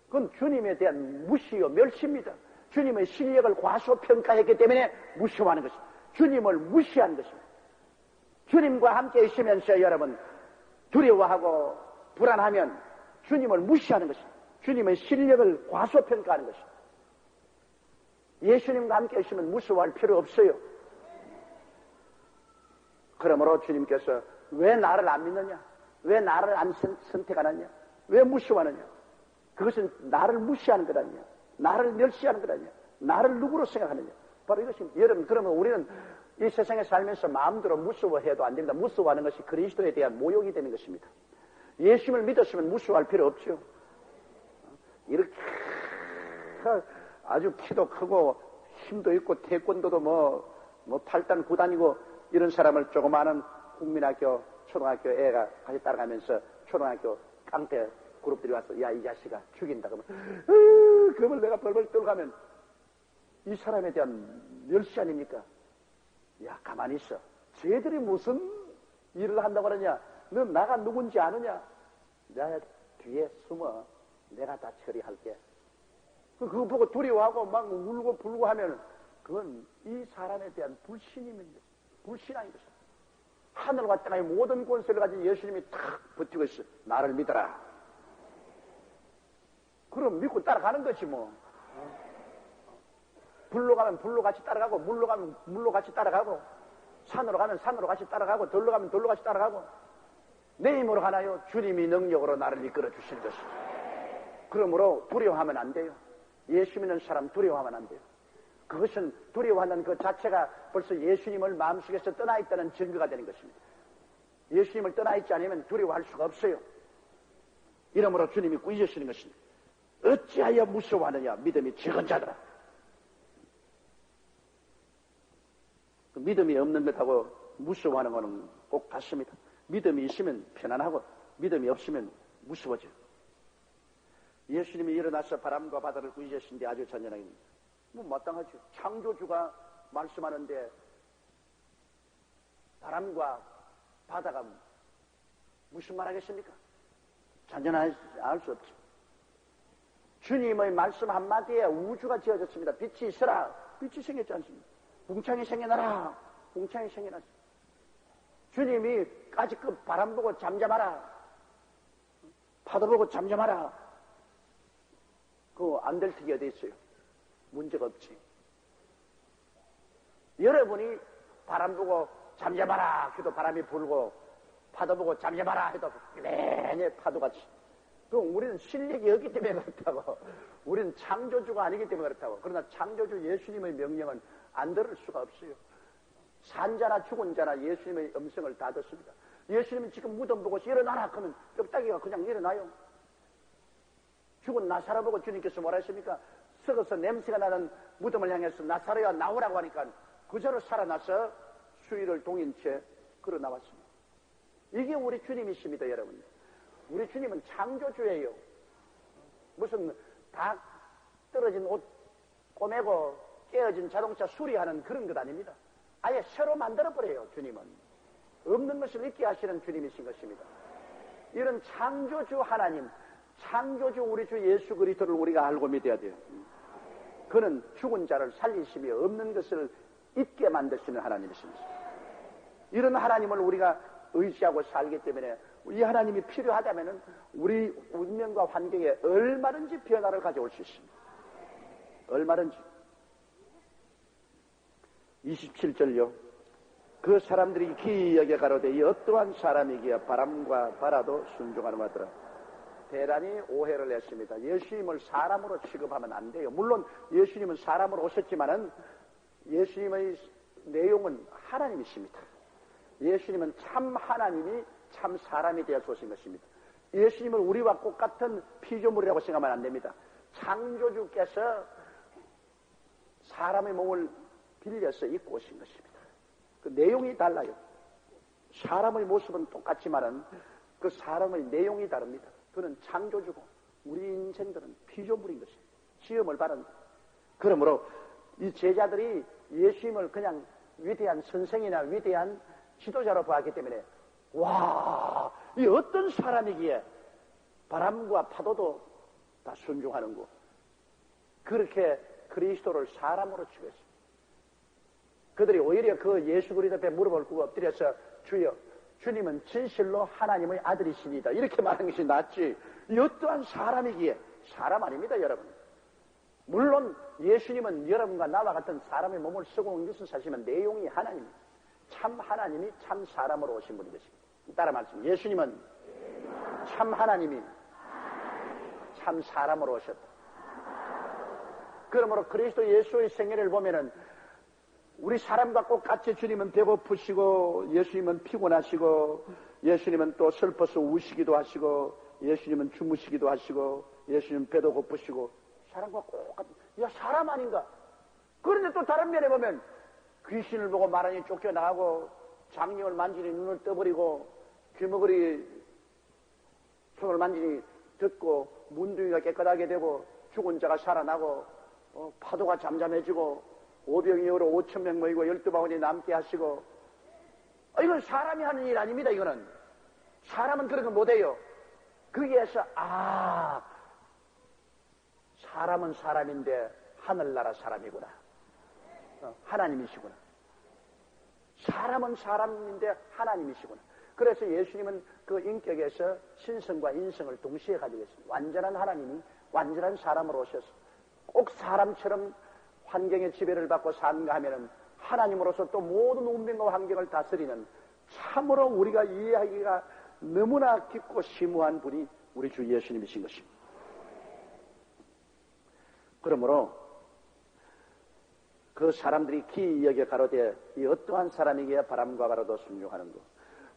그건 주님에 대한 무시요 멸시입니다. 주님의 실력을 과소평가했기 때문에 무서워하는 것입니다. 주님을 무시하는 것입니다. 주님과 함께 있으면서 여러분 두려워하고 불안하면 주님을 무시하는 것입니다. 주님의 실력을 과소평가하는 것입니다. 예수님과 함께 있으면 무서워할 필요 없어요. 그러므로 주님께서 왜 나를 안 믿느냐? 왜 나를 안 선택 안 하냐? 왜 무시하느냐? 그것은 나를 무시하는 것 아니냐? 나를 멸시하는 것 아니냐? 나를 누구로 생각하느냐? 바로 이것입니다. 여러분, 그러면 우리는 이 세상에 살면서 마음대로 무서워해도 안 됩니다. 무서워하는 것이 그리스도에 대한 모욕이 되는 것입니다. 예수님을 믿었으면 무서워할 필요 없죠. 이렇게 아주 키도 크고 힘도 있고 태권도도 뭐 8단 9단이고 이런 사람을 조그마한 국민학교 초등학교 애가 같이 따라가면서 초등학교 깡패 그룹들이 와서 야 이 자식아 죽인다 그러면 그걸 내가 벌벌 떨어가면 이 사람에 대한 멸시 아닙니까? 야 가만히 있어. 쟤들이 무슨 일을 한다고 그러냐? 너 나가 누군지 아느냐? 내가 뒤에 숨어 내가 다 처리할게. 그거 보고 두려워하고 막 울고 불고 하면 그건 이 사람에 대한 불신입니다. 불신앙인 것입니다. 하늘과 땅의 모든 권세를 가진 예수님이 탁 버티고 있어. 나를 믿어라. 그럼 믿고 따라가는 거지 뭐. 불로 가면 불로 같이 따라가고 물로 가면 물로 같이 따라가고 산으로 가면 산으로 같이 따라가고 돌로 가면 돌로 같이 따라가고 내 힘으로 가나요? 주님이 능력으로 나를 이끌어 주시는 것입니다. 그러므로 두려워하면 안 돼요. 예수 믿는 사람 두려워하면 안 돼요. 그것은 두려워하는 그 자체가 벌써 예수님을 마음속에서 떠나 있다는 증거가 되는 것입니다. 예수님을 떠나 있지 않으면 두려워할 수가 없어요. 이러므로 주님이 꾸짖으시는 것입니다. 어찌하여 무서워하느냐? 믿음이 적은 자들아. 그 믿음이 없는 것하고 무서워하는 것은 꼭 같습니다. 믿음이 있으면 편안하고 믿음이 없으면 무서워져요. 예수님이 일어나서 바람과 바다를 꾸짖으신데 아주 잔인하게 뭐 마땅하죠. 창조주가 말씀하는데 바람과 바다가 무슨 말 하겠습니까? 잔잔할 수 없죠. 주님의 말씀 한마디에 우주가 지어졌습니다. 빛이 있어라. 빛이 생겼지 않습니까? 궁창이 생겨나라. 궁창이 생겨났습니다. 주님이 아직 그 바람 보고 잠잠하라. 파도 보고 잠잠하라. 그거 안 될 턱이 어디 있어요? 문제가 없지. 여러분이 바람 보고 잠잠하라 해도 바람이 불고 파도 보고 잠잠하라 해도 내내 파도같이. 그럼 우리는 실력이 없기 때문에 그렇다고. 우리는 창조주가 아니기 때문에 그렇다고. 그러나 창조주 예수님의 명령은 안 들을 수가 없어요. 산자나 죽은 자나 예수님의 음성을 다 듣습니다. 예수님이 지금 무덤 보고서 일어나라 그러면 뼈다귀가 그냥 일어나요. 죽은 나사로 보고 주님께서 뭐라 했습니까? 썩어서 냄새가 나는 무덤을 향해서 나사로야 나오라고 하니까 그저로 살아나서 수위를 동인 채 걸어 나왔습니다. 이게 우리 주님이십니다, 여러분. 우리 주님은 창조주예요. 무슨 다 떨어진 옷 꼬매고 깨어진 자동차 수리하는 그런 것 아닙니다. 아예 새로 만들어버려요, 주님은. 없는 것을 있게 하시는 주님이신 것입니다. 이런 창조주 하나님, 창조주 우리 주 예수 그리스도를 우리가 알고 믿어야 돼요. 그는 죽은 자를 살리시며 없는 것을 있게 만드시는 하나님이십니다. 이런 하나님을 우리가 의지하고 살기 때문에 이 하나님이 필요하다면 우리 운명과 환경에 얼마든지 변화를 가져올 수 있습니다. 얼마든지. 27절요. 그 사람들이 기이하게 가로되 이 어떠한 사람이기야 바람과 바다도 순종하는 하더라. 대단히 오해를 했습니다. 예수님을 사람으로 취급하면 안 돼요. 물론 예수님은 사람으로 오셨지만은 예수님의 내용은 하나님이십니다. 예수님은 참 하나님이 참 사람이 되어서 오신 것입니다. 예수님을 우리와 똑같은 피조물이라고 생각하면 안 됩니다. 창조주께서 사람의 몸을 빌려서 입고 오신 것입니다. 그 내용이 달라요. 사람의 모습은 똑같지만은 그 사람의 내용이 다릅니다. 그는 창조주고 우리 인생들은 피조물인 것입니다. 시험을 받은. 그러므로 이 제자들이 예수님을 그냥 위대한 선생이나 위대한 지도자로 보았기 때문에 와, 이 어떤 사람이기에 바람과 파도도 다 순종하는고 그렇게 그리스도를 사람으로 취했습니다. 그들이 오히려 그 예수 그리스도 앞에 무릎을 꿇고 엎드려서 주여 주님은 진실로 하나님의 아들이십니다. 이렇게 말하는 것이 낫지. 이 어떠한 사람이기에 사람 아닙니다, 여러분. 물론 예수님은 여러분과 나와 같은 사람의 몸을 쓰고 온 것은 사실은 내용이 하나님입니다. 참 하나님이 참 사람으로 오신 분인 것입니다. 따라 말씀. 예수님은 참 하나님이 참 사람으로 오셨다. 그러므로 그리스도 예수의 생애를 보면은 우리 사람과 꼭 같이 주님은 배고프시고 예수님은 피곤하시고 예수님은 또 슬퍼서 우시기도 하시고 예수님은 주무시기도 하시고 예수님은 배도 고프시고 사람과 꼭 같은, 야 사람 아닌가? 그런데 또 다른 면에 보면 귀신을 보고 마라니 쫓겨나가고 장님을 만지니 눈을 떠버리고 귀머거리 손을 만지니 듣고 문둥이가 깨끗하게 되고 죽은 자가 살아나고 파도가 잠잠해지고 오병이어로 5,000명 모이고 12바구니 남게 하시고 이건 사람이 하는 일 아닙니다. 이거는 사람은 그런 거 못해요. 거기에서 사람은 사람인데 하늘나라 사람이구나. 하나님이시구나. 사람은 사람인데 하나님이시구나. 그래서 예수님은 그 인격에서 신성과 인성을 동시에 가지고 있습니다. 완전한 하나님이 완전한 사람으로 오셔서 꼭 사람처럼 환경의 지배를 받고 산가 하면은 하나님으로서 또 모든 운명과 환경을 다스리는 참으로 우리가 이해하기가 너무나 깊고 심오한 분이 우리 주 예수님이신 것입니다. 그러므로 그 사람들이 기이 여겨 가로되 이 어떠한 사람이기에 바람과 바라도 순종하는 것.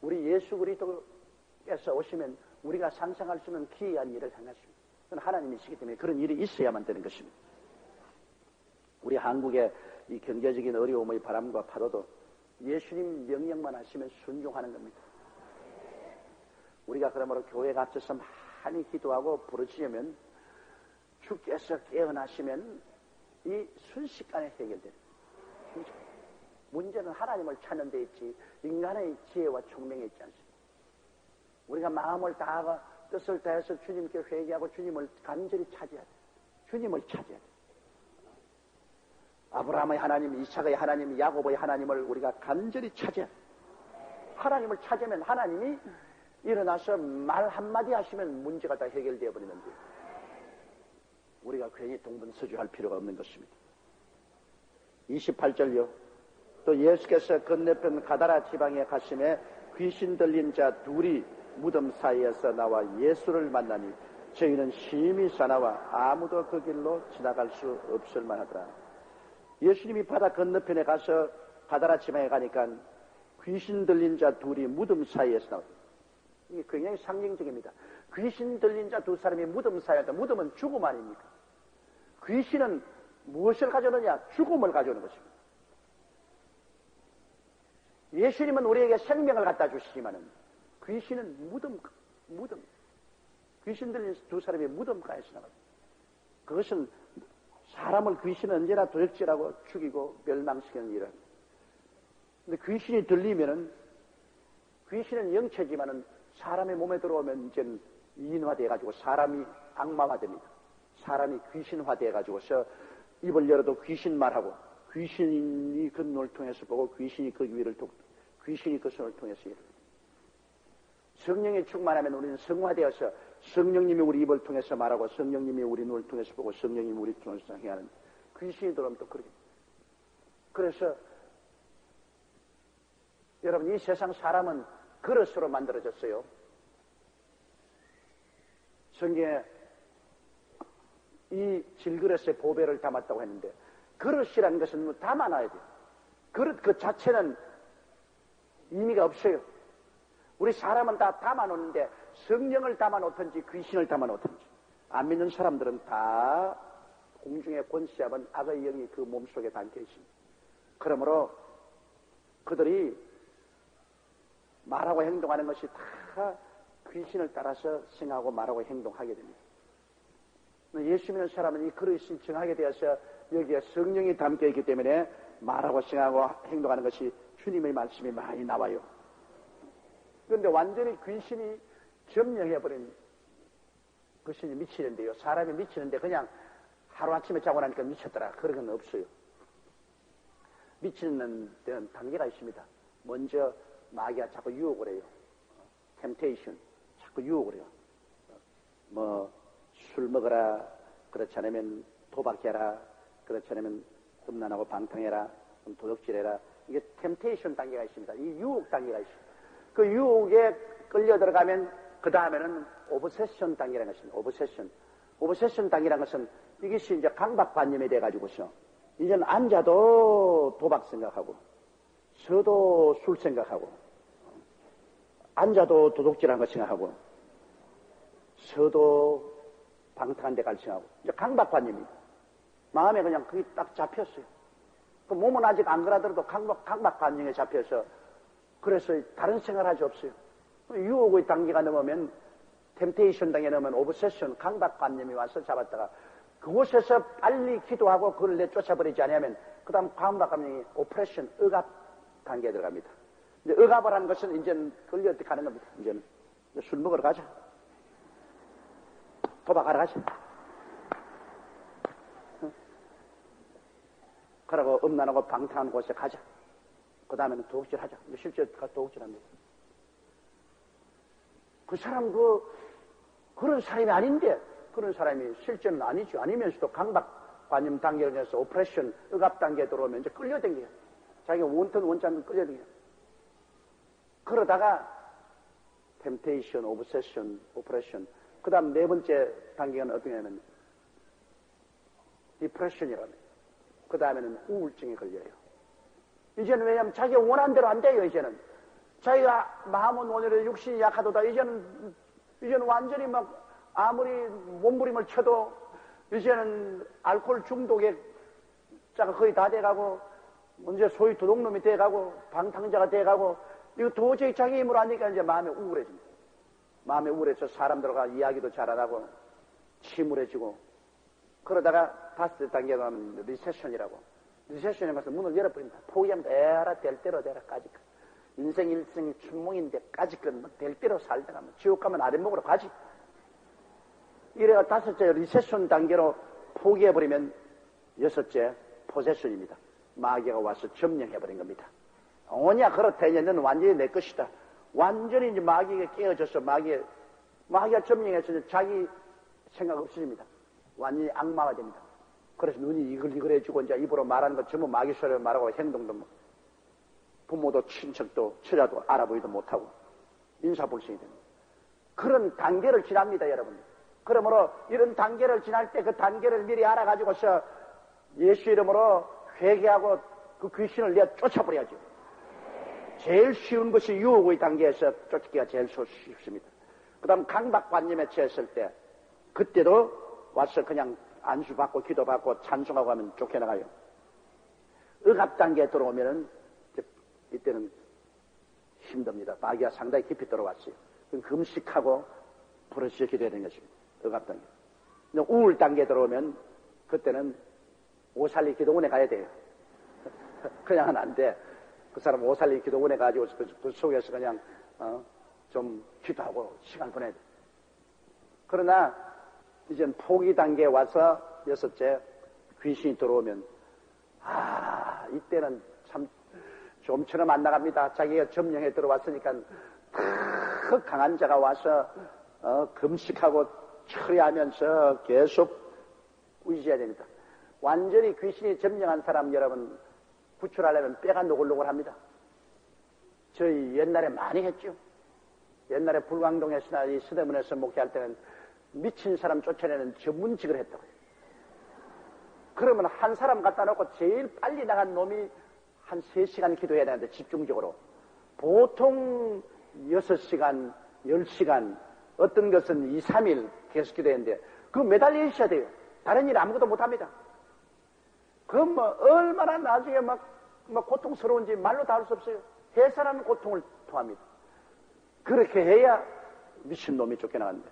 우리 예수 그리스도께서 오시면 우리가 상상할 수 없는 기이한 일을 행하십니다. 그건 하나님이시기 때문에 그런 일이 있어야만 되는 것입니다. 우리 한국의 이 경제적인 어려움의 바람과 파도도 예수님 명령만 하시면 순종하는 겁니다. 우리가 그러므로 교회에 갇혀서 많이 기도하고 부르짖으면 주께서 깨어나시면 이 순식간에 해결됩니다. 문제는 하나님을 찾는 데 있지 인간의 지혜와 총명에 있지 않습니다. 우리가 마음을 다하고 뜻을 다해서 주님께 회개하고 주님을 간절히 찾아야 돼요. 주님을 찾아야 돼요. 아브라함의 하나님, 이삭의 하나님, 야곱의 하나님을 우리가 간절히 찾아야 돼요. 하나님을 찾으면 하나님이 일어나서 말 한마디 하시면 문제가 다 해결되어 버리는데 우리가 괜히 동분서주할 필요가 없는 것입니다. 28절요. 또 예수께서 건너편 가다라 지방에 가심에 귀신 들린 자 둘이 무덤 사이에서 나와 예수를 만나니 저희는 심히 사나와 아무도 그 길로 지나갈 수 없을 만하더라. 예수님이 바다 건너편에 가서 가다라 지방에 가니까 귀신 들린 자 둘이 무덤 사이에서 나와. 이게 굉장히 상징적입니다. 귀신 들린 자 두 사람이 무덤 사이에다. 무덤은 죽음 아닙니까? 귀신은 무엇을 가져오느냐? 죽음을 가져오는 것입니다. 예수님은 우리에게 생명을 갖다 주시지만은 귀신은 무덤, 귀신 들린 두 사람이 무덤가에서 나갑니다. 그것은 사람을 귀신은 언제나 도적질하고 죽이고 멸망시키는 일을 합니다. 근데 귀신이 들리면은 귀신은 영체지만은 사람의 몸에 들어오면 이제는 인화되어가지고 사람이 악마화됩니다. 사람이 귀신화되어가지고서 입을 열어도 귀신 말하고 귀신이 그 눈을 통해서 보고 귀신이 그 귀를 귀신이 그 손을 통해서 일을 합니다. 성령에 충만하면 우리는 성화되어서 성령님이 우리 입을 통해서 말하고 성령님이 우리 눈을 통해서 보고 성령님이 우리 통해서 행하는 귀신이 들어오면 또 그렇게. 그래서 여러분 이 세상 사람은 그릇으로 만들어졌어요. 성경에 이 질그릇에 보배를 담았다고 했는데 그릇이라는 것은 뭐 담아놔야 돼요. 그릇 그 자체는 의미가 없어요. 우리 사람은 다 담아놓는데 성령을 담아놓든지 귀신을 담아놓든지 안 믿는 사람들은 다 공중의 권세하면 악의 영이 그 몸속에 담겨 있습니다. 그러므로 그들이 말하고 행동하는 것이 다 귀신을 따라서 생각하고 말하고 행동하게 됩니다. 예수 믿는 사람은 이 그릇이 정하게 되어서 여기에 성령이 담겨 있기 때문에 말하고 생각하고 행동하는 것이 주님의 말씀이 많이 나와요. 그런데 완전히 귀신이 점령해버린 귀신이 미치는데요. 사람이 미치는데 그냥 하루아침에 자고 나니까 미쳤더라. 그런 건 없어요. 미치는 데는 단계가 있습니다. 먼저 마귀가 자꾸 유혹을 해요. 템테이션. 자꾸 유혹을 해요. 술 먹어라. 그렇지 않으면 도박해라. 그렇지 않으면 흠난하고 방탕해라. 도둑질해라. 이게 템테이션 단계가 있습니다. 이 유혹 단계가 있습니다. 그 유혹에 끌려 들어가면 그 다음에는 오브세션 단계라는 것입니다. 오브세션 단계라는 것은 이것이 이제 강박관념이 돼가지고서 이제는 앉아도 도박 생각하고 서도 술 생각하고 앉아도 도둑질하는 것 생각하고 서도 방탕한 데 갈 생각하고 이제 강박관념입니다. 마음에 그냥 그게 딱 잡혔어요. 그 몸은 아직 안 그러더라도 강박관념에 잡혀서 그래서 다른 생각을 하지 없어요. 유혹의 단계가 넘으면 템테이션 단계 넘으면 오브세션 강박관념이 와서 잡았다가 그곳에서 빨리 기도하고 그걸 내쫓아버리지 않으면 그 다음 강박관념이 오프레션 억압 단계에 들어갑니다. 이제 억압을 하는 것은 이제는 그걸 어떻게 하는 겁니다. 이제는 술 먹으러 가자. 도박하러 가자. 그러고 음란하고 방탕한 곳에 가자. 그 다음에는 도둑질 하자. 실제 도둑질 합니다. 그 사람 그런 사람이 아닌데, 그런 사람이 실제는 아니죠. 아니면서도 강박관념 단계를 해서 오프레션, 억압 단계에 들어오면 이제 끌려댕겨요. 자기가 원턴 원자는 끌려댕겨요. 그러다가 템테이션, 오브세션, 오프레션. 그 다음 네 번째 단계는 어떻게 하냐면 디프레션이라고 합니다. 그 다음에는 우울증에 걸려요. 이제는 왜냐하면 자기가 원하는 대로 안 돼요. 이제는 자기가 마음은 오늘의 육신이 약하도다. 이제는 완전히 막 아무리 몸부림을 쳐도 이제는 알코올 중독에 자가 거의 다 돼가고 언제 소위 도둑놈이 돼가고 방탕자가 돼가고 이거 도저히 자기 힘으로 안 되니까 이제 마음이 우울해집니다. 마음이 우울해서 사람들과 이야기도 잘 안 하고 침울해지고 그러다가 다섯 단계가 하면 리세션이라고. 리세션에 가서 문을 열어버립니다. 포기하면 에라 될 대로 되라 까짓 것. 인생 일생이 춘몽인데 까짓 것될 대로 살다가 지옥 가면 아랫목으로 가지. 이래가 다섯째 리세션 단계로 포기해버리면 여섯째 포세션입니다. 마귀가 와서 점령해버린 겁니다. 오냐 그렇다. 이제 너는 완전히 내 것이다. 완전히 이제 마귀가 깨어져서 마귀가 점령해서 이제 자기 생각 없어집니다. 완전히 악마가 됩니다. 그래서 눈이 이글이글해지고 이제 입으로 말하는 것 전부 마귀 소리를 말하고 행동도 뭐 부모도 친척도 처자도 알아보지도 못하고 인사불성이 됩니다. 그런 단계를 지납니다, 여러분. 그러므로 이런 단계를 지날 때 그 단계를 미리 알아가지고서 예수 이름으로 회개하고 그 귀신을 내가 쫓아버려야죠. 제일 쉬운 것이 유혹의 단계에서 쫓기가 제일 쉽습니다. 그 다음 강박관념에 처했을 때 그때도 와서 그냥 안수받고 기도받고 찬송하고 하면 쫓겨나가요. 억압 단계에 들어오면은 이때는 힘듭니다. 마귀가 상당히 깊이 들어왔어요. 금식하고 부르짖어 기도해야 되는 것입니다. 억압 단계. 우울 단계에 들어오면 그때는 오살리 기도원에 가야 돼요. 그냥은 안 돼. 그 사람 오살리 기도원에 가지고 그 속에서 그냥 좀 기도하고 시간 보내야 돼. 그러나 이젠 포기 단계에 와서 여섯째 귀신이 들어오면 이때는 참 좀처럼 안 나갑니다. 자기가 점령에 들어왔으니까 그 강한 자가 와서 금식하고 처리하면서 계속 의지해야 됩니다. 완전히 귀신이 점령한 사람 여러분 구출하려면 뼈가 노골노골합니다. 저희 옛날에 많이 했죠. 옛날에 불광동에서나 이 서대문에서 목회할 때는 미친 사람 쫓아내는 전문직을 했다고요. 그러면 한 사람 갖다 놓고 제일 빨리 나간 놈이 한 3시간 기도해야 되는데 집중적으로. 보통 6시간, 10시간, 어떤 것은 2, 3일 계속 기도했는데 그거 매달려 있어야 돼요. 다른 일 아무것도 못합니다. 그건 뭐 얼마나 나중에 막 고통스러운지 말로 다 할 수 없어요. 해산하는 고통을 토합니다. 그렇게 해야 미친놈이 쫓겨나간다.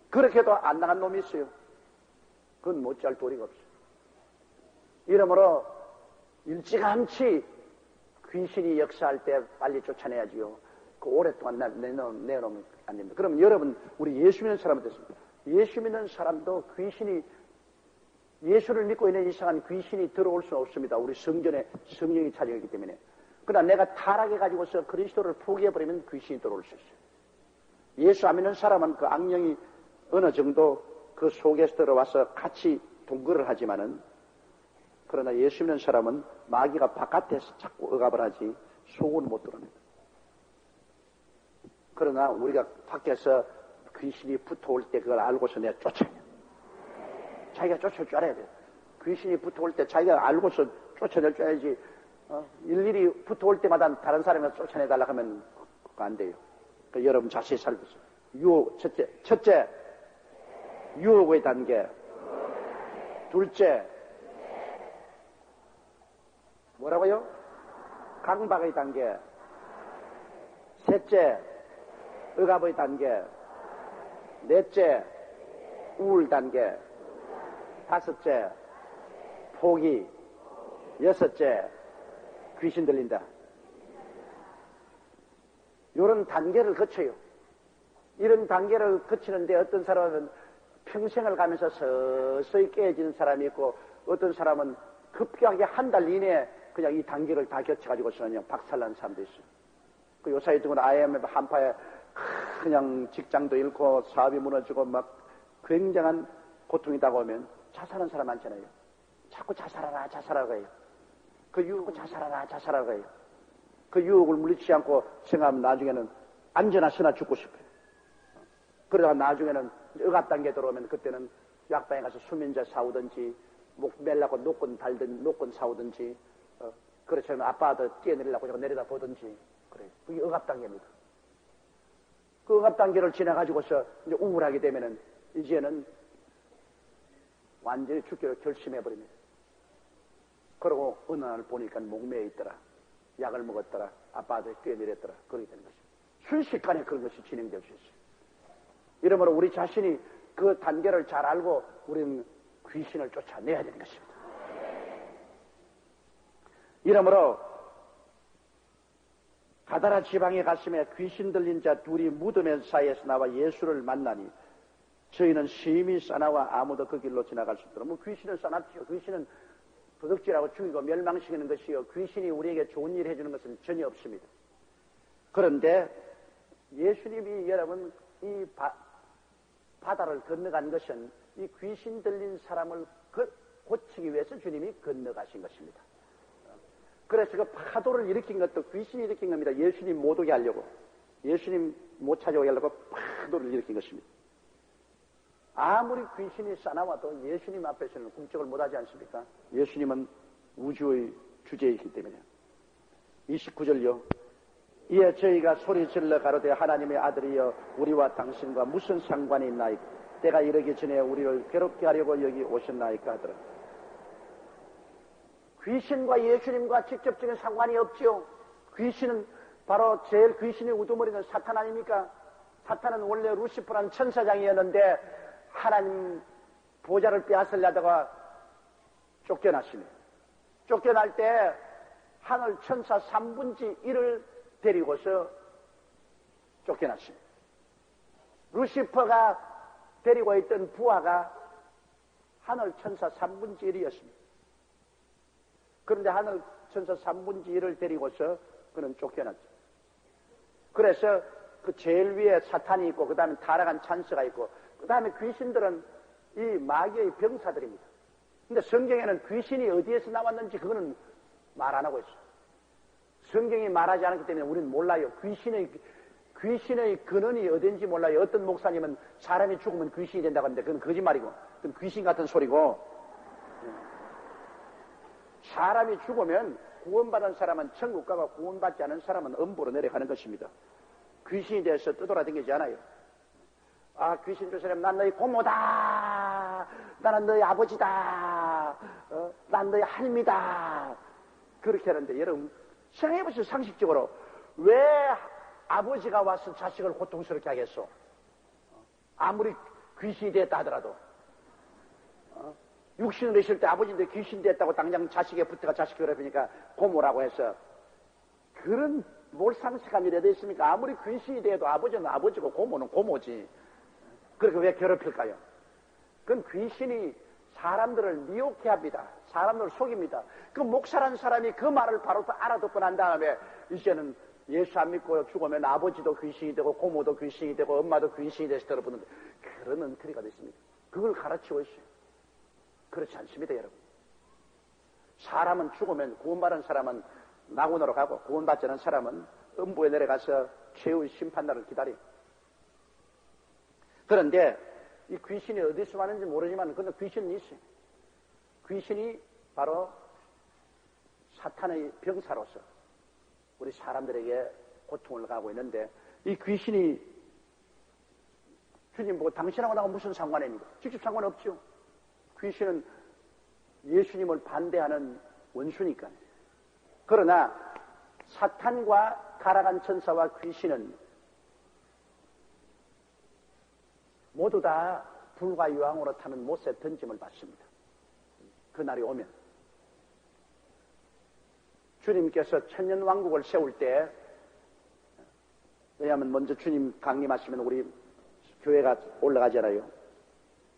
그렇게 해도 안 나간 놈이 있어요. 그건 못지할 도리가 없어요. 이러므로 일찌감치 귀신이 역사할 때 빨리 쫓아내야지요. 그 오랫동안 내놓으면 안 됩니다. 그럼 여러분, 우리 예수 믿는 사람은 됐습니다. 예수 믿는 사람도 귀신이, 예수를 믿고 있는 이상한 귀신이 들어올 수는 없습니다. 우리 성전에 성령이 차지하기 때문에. 그러나 내가 타락해가지고서 그리스도를 포기해버리면 귀신이 들어올 수 있어요. 예수 안 믿는 사람은 그 악령이 어느 정도 그 속에서 들어와서 같이 동거를 하지만은, 그러나 예수 믿는 사람은 마귀가 바깥에서 자꾸 억압을 하지 속은 못 들어옵니다. 그러나 우리가 밖에서 귀신이 붙어올 때 그걸 알고서 내가 쫓아야 돼. 자기가 쫓을 줄 알아야 돼. 귀신이 붙어올 때 자기가 알고서 쫓아낼 줄 알아야지. 일일이 붙어올 때마다 다른 사람이 쫓아내달라고 하면 그거 안 돼요. 그러니까 여러분 자세히 살펴보세요. 첫째, 유혹의 단계. 둘째, 뭐라고요? 강박의 단계. 셋째, 억압의 단계. 넷째, 우울 단계. 다섯째, 포기. 여섯째, 귀신 들린다. 이런 단계를 거쳐요. 이런 단계를 거치는데 어떤 사람은 평생을 가면서 서서히 깨어지는 사람이 있고 어떤 사람은 급격하게 한 달 이내에 그냥 이 단계를 다 거쳐가지고서 그냥 박살난 사람도 있어요. 그 요사이 등은 IMF 한파에 그냥 직장도 잃고 사업이 무너지고 막 굉장한 고통이 다가오면 자살하는 사람 많잖아요. 자꾸 자살하라 해요. 그 유혹을 자살하라 해요. 그 유혹을 물리치지 않고 생각하면 나중에는 안전하시나 죽고 싶어요. 그러다가 나중에는 억압 단계 들어오면 그때는 약방에 가서 수면제 사오든지 목 멜라고 녹건 사오든지 그렇지 않으면 아빠한테 뛰어내리려고 저거 내려다 보든지 그래요. 그게 억압 단계입니다. 그 억압 단계를 지나가지고서 이제 우울하게 되면은 이제는 완전히 죽기로 결심해버립니다. 그러고 어느 날 보니까 목매에 있더라. 약을 먹었더라. 아빠한테 뛰어내렸더라. 그렇게 되는 것입니다. 순식간에 그런 것이 진행될 수 있어요. 이러므로 우리 자신이 그 단계를 잘 알고 우리는 귀신을 쫓아내야 되는 것입니다. 이러므로 가다라 지방에 갔음에 귀신 들린 자 둘이 무덤의 사이에서 나와 예수를 만나니 저희는 심히 싸나와 아무도 그 길로 지나갈 수 없도록. 뭐 귀신은 싸납지요. 귀신은 도둑질하고 죽이고 멸망시키는 것이요. 귀신이 우리에게 좋은 일 해주는 것은 전혀 없습니다. 그런데 예수님이 여러분 이 바다를 건너간 것은 이 귀신 들린 사람을 고치기 위해서 주님이 건너가신 것입니다. 그래서 그 파도를 일으킨 것도 귀신이 일으킨 겁니다. 예수님 못 오게 하려고. 예수님 못 찾아오게 하려고 파도를 일으킨 것입니다. 아무리 귀신이 싸나와도 예수님 앞에서는 꿈쩍을 못하지 않습니까? 예수님은 우주의 주제이기 때문에. 29절요. 이에 저희가 소리질러 가로되 하나님의 아들이여 우리와 당신과 무슨 상관이 있나이까? 때가 이르기 전에 우리를 괴롭게 하려고 여기 오셨나이까 하더라. 귀신과 예수님과 직접적인 상관이 없지요. 귀신은 바로 제일 귀신의 우두머리는 사탄 아닙니까? 사탄은 원래 루시퍼라는 천사장이었는데 하나님 보좌를 빼앗으려다가 쫓겨났습니다. 쫓겨날 때 하늘 천사 3분의 1을 데리고서 쫓겨났습니다. 루시퍼가 데리고 있던 부하가 하늘 천사 3분의 1이었습니다. 그런데 하늘 천사 3분의 1을 데리고서 그는 쫓겨났죠. 그래서 그 제일 위에 사탄이 있고 그 다음에 타락한 찬스가 있고 그 다음에 귀신들은 이 마귀의 병사들입니다. 근데 성경에는 귀신이 어디에서 나왔는지 그거는 말 안 하고 있어요. 성경이 말하지 않았기 때문에 우리는 몰라요. 귀신의 근원이 어딘지 몰라요. 어떤 목사님은 사람이 죽으면 귀신이 된다고 하는데 그건 거짓말이고 그건 귀신 같은 소리고 사람이 죽으면 구원받은 사람은 천국 가고 구원받지 않은 사람은 엄보로 내려가는 것입니다. 귀신이 돼서 떠돌아다니지 않아요. 아, 귀신 조사람, 난 너희 고모다. 나는 너희 아버지다. 난 너희 할미다. 그렇게 하는데, 여러분, 생각해보세요, 상식적으로. 왜 아버지가 와서 자식을 고통스럽게 하겠소? 아무리 귀신이 됐다 하더라도. 육신으로 있을 때 아버지인데 귀신이 됐다고 당장 자식에 붙어가 자식 괴롭히니까 고모라고 해서. 그런 몰상식한 일이 어디 있습니까? 아무리 귀신이 돼도 아버지는 아버지고 고모는 고모지. 그렇게 왜 괴롭힐까요? 그건 귀신이 사람들을 미혹해 합니다. 사람들을 속입니다. 그 목사라는 사람이 그 말을 바로 알아듣고 난 다음에 이제는 예수 안 믿고 죽으면 아버지도 귀신이 되고 고모도 귀신이 되고 엄마도 귀신이 돼서 들어보는데 그런 엉터리가 됐습니다. 그걸 가르치고 있어요. 그렇지 않습니다, 여러분. 사람은 죽으면 구원받은 사람은 낙원으로 가고 구원받지 않은 사람은 음부에 내려가서 최후의 심판날을 기다려. 그런데 이 귀신이 어디서 왔는지 모르지만 근데 귀신은 있어요. 귀신이 바로 사탄의 병사로서 우리 사람들에게 고통을 가고 있는데 이 귀신이 주님 보고 당신하고 나하고 무슨 상관입니까? 직접 상관없죠. 귀신은 예수님을 반대하는 원수니까. 그러나 사탄과 가라간 천사와 귀신은 모두 다 불과 유황으로 타는 못에 던짐을 받습니다. 그날이 오면 주님께서 천년왕국을 세울 때, 왜냐하면 먼저 주님 강림하시면 우리 교회가 올라가잖아요.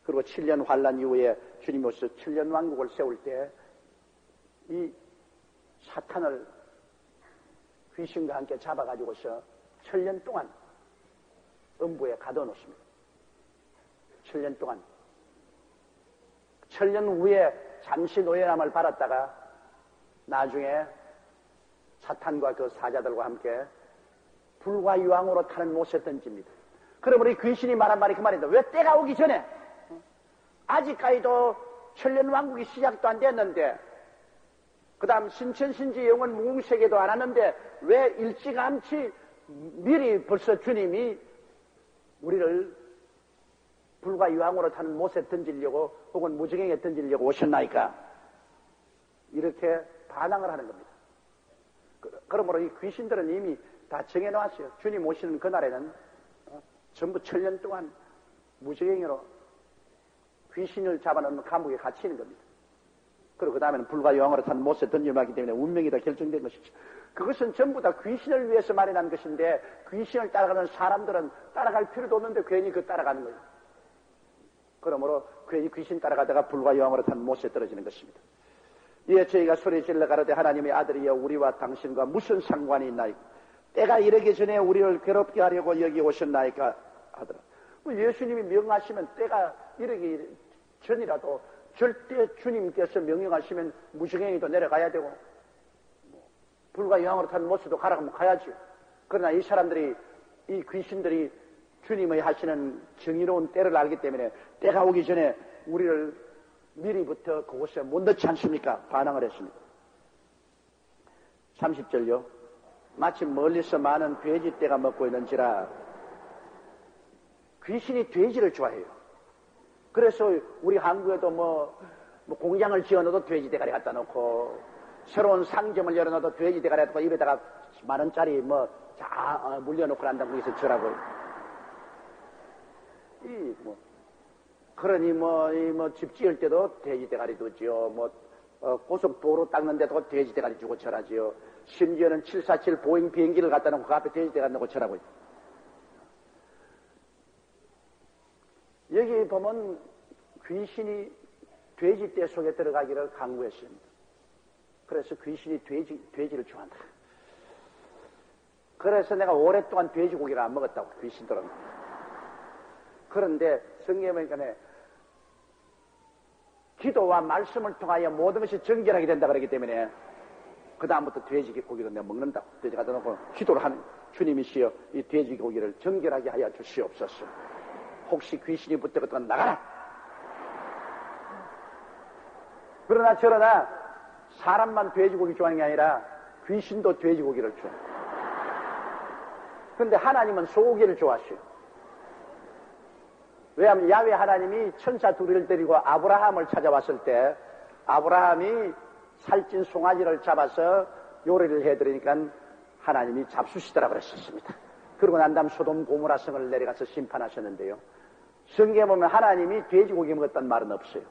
그리고 7년 환란 이후에 주님이 오셔서 7년왕국을 세울 때 이 사탄을 귀신과 함께 잡아가지고서 7년 동안 음부에 가둬놓습니다. 7년 동안. 7년 후에 잠시 노예남을 받았다가 나중에 사탄과 그 사자들과 함께 불과 유황으로 타는 못에 던집니다. 그러면 이 귀신이 말한 말이 그 말인데 왜 때가 오기 전에 아직까지도 천년왕국이 시작도 안 됐는데 그 다음 신천신지 영원 무궁세계도 안 하는데 왜 일찌감치 미리 벌써 주님이 우리를 불과 유황으로 타는 못에 던지려고 혹은 무지경에 던지려고 오셨나이까? 이렇게 반항을 하는 겁니다. 그러므로 이 귀신들은 이미 다 정해놓았어요. 주님 오시는 그날에는 전부 7년 동안 무지경으로 귀신을 잡아놓는 감옥에 갇히는 겁니다. 그리고 그 다음에는 불과 유황으로 탄 못에 던져맞기 때문에 운명이 다 결정된 것이죠. 그것은 전부 다 귀신을 위해서 마련한 것인데 귀신을 따라가는 사람들은 따라갈 필요도 없는데 괜히 그 따라가는 거예요. 그러므로 괜히 귀신 따라가다가 불과 유황으로 탄 못에 떨어지는 것입니다. 이에 저희가 소리질러 가로되 하나님의 아들이여 우리와 당신과 무슨 상관이 있나이까? 때가 이르기 전에 우리를 괴롭게 하려고 여기 오셨나이까? 하더라. 예수님이 명하시면 때가 이르기 전이라도 절대 주님께서 명령하시면 무지경에도 내려가야 되고 불과 유황으로 탄 못에도 가라고 하면 가야죠. 그러나 이 사람들이 이 귀신들이 주님의 하시는 정의로운 때를 알기 때문에 때가 오기 전에 우리를 미리부터 그곳에 못 넣지 않습니까? 반항을 했습니다. 30절요. 마침 멀리서 많은 돼지떼가 먹고 있는지라. 귀신이 돼지를 좋아해요. 그래서 우리 한국에도 뭐 공장을 지어놓어도 돼지 대가리 갖다 놓고 새로운 상점을 열어놓어도 돼지 대가리 갖다 놓고 입에다가 만원짜리 물려놓고 난다고 거기서 주라고. 그러니 집 지을 때도 돼지 대가리 두지요. 고속도로 닦는 데도 돼지 대가리 주고 절하지요. 심지어는 747 보잉 비행기를 갖다 놓고 그 앞에 돼지 대가리 놓고 절하고. 여기 보면 귀신이 돼지떼 속에 들어가기를 강구했습니다. 그래서 귀신이 돼지를 좋아한다. 그래서 내가 오랫동안 돼지고기를 안 먹었다고, 귀신들은. 그런데 성경에 보니까 기도와 말씀을 통하여 모든 것이 정결하게 된다 그러기 때문에 그다음부터 돼지고기를 내가 먹는다고. 돼지 갖다 놓고 기도를 하는 주님이시여 이 돼지고기를 정결하게 하여 주시옵소서. 혹시 귀신이 붙들었던 나가라. 그러나 사람만 돼지고기 좋아하는 게 아니라 귀신도 돼지고기를 좋아해요. 그런데 하나님은 소고기를 좋아하셔요. 왜냐하면 야훼 하나님이 천사 둘을 데리고 아브라함을 찾아왔을 때 아브라함이 살찐 송아지를 잡아서 요리를 해드리니까 하나님이 잡수시더라 그랬었습니다. 그러고 난 다음 소돔 고모라 성을 내려가서 심판하셨는데요. 성경에 보면 하나님이 돼지고기 먹었다는 말은 없어요.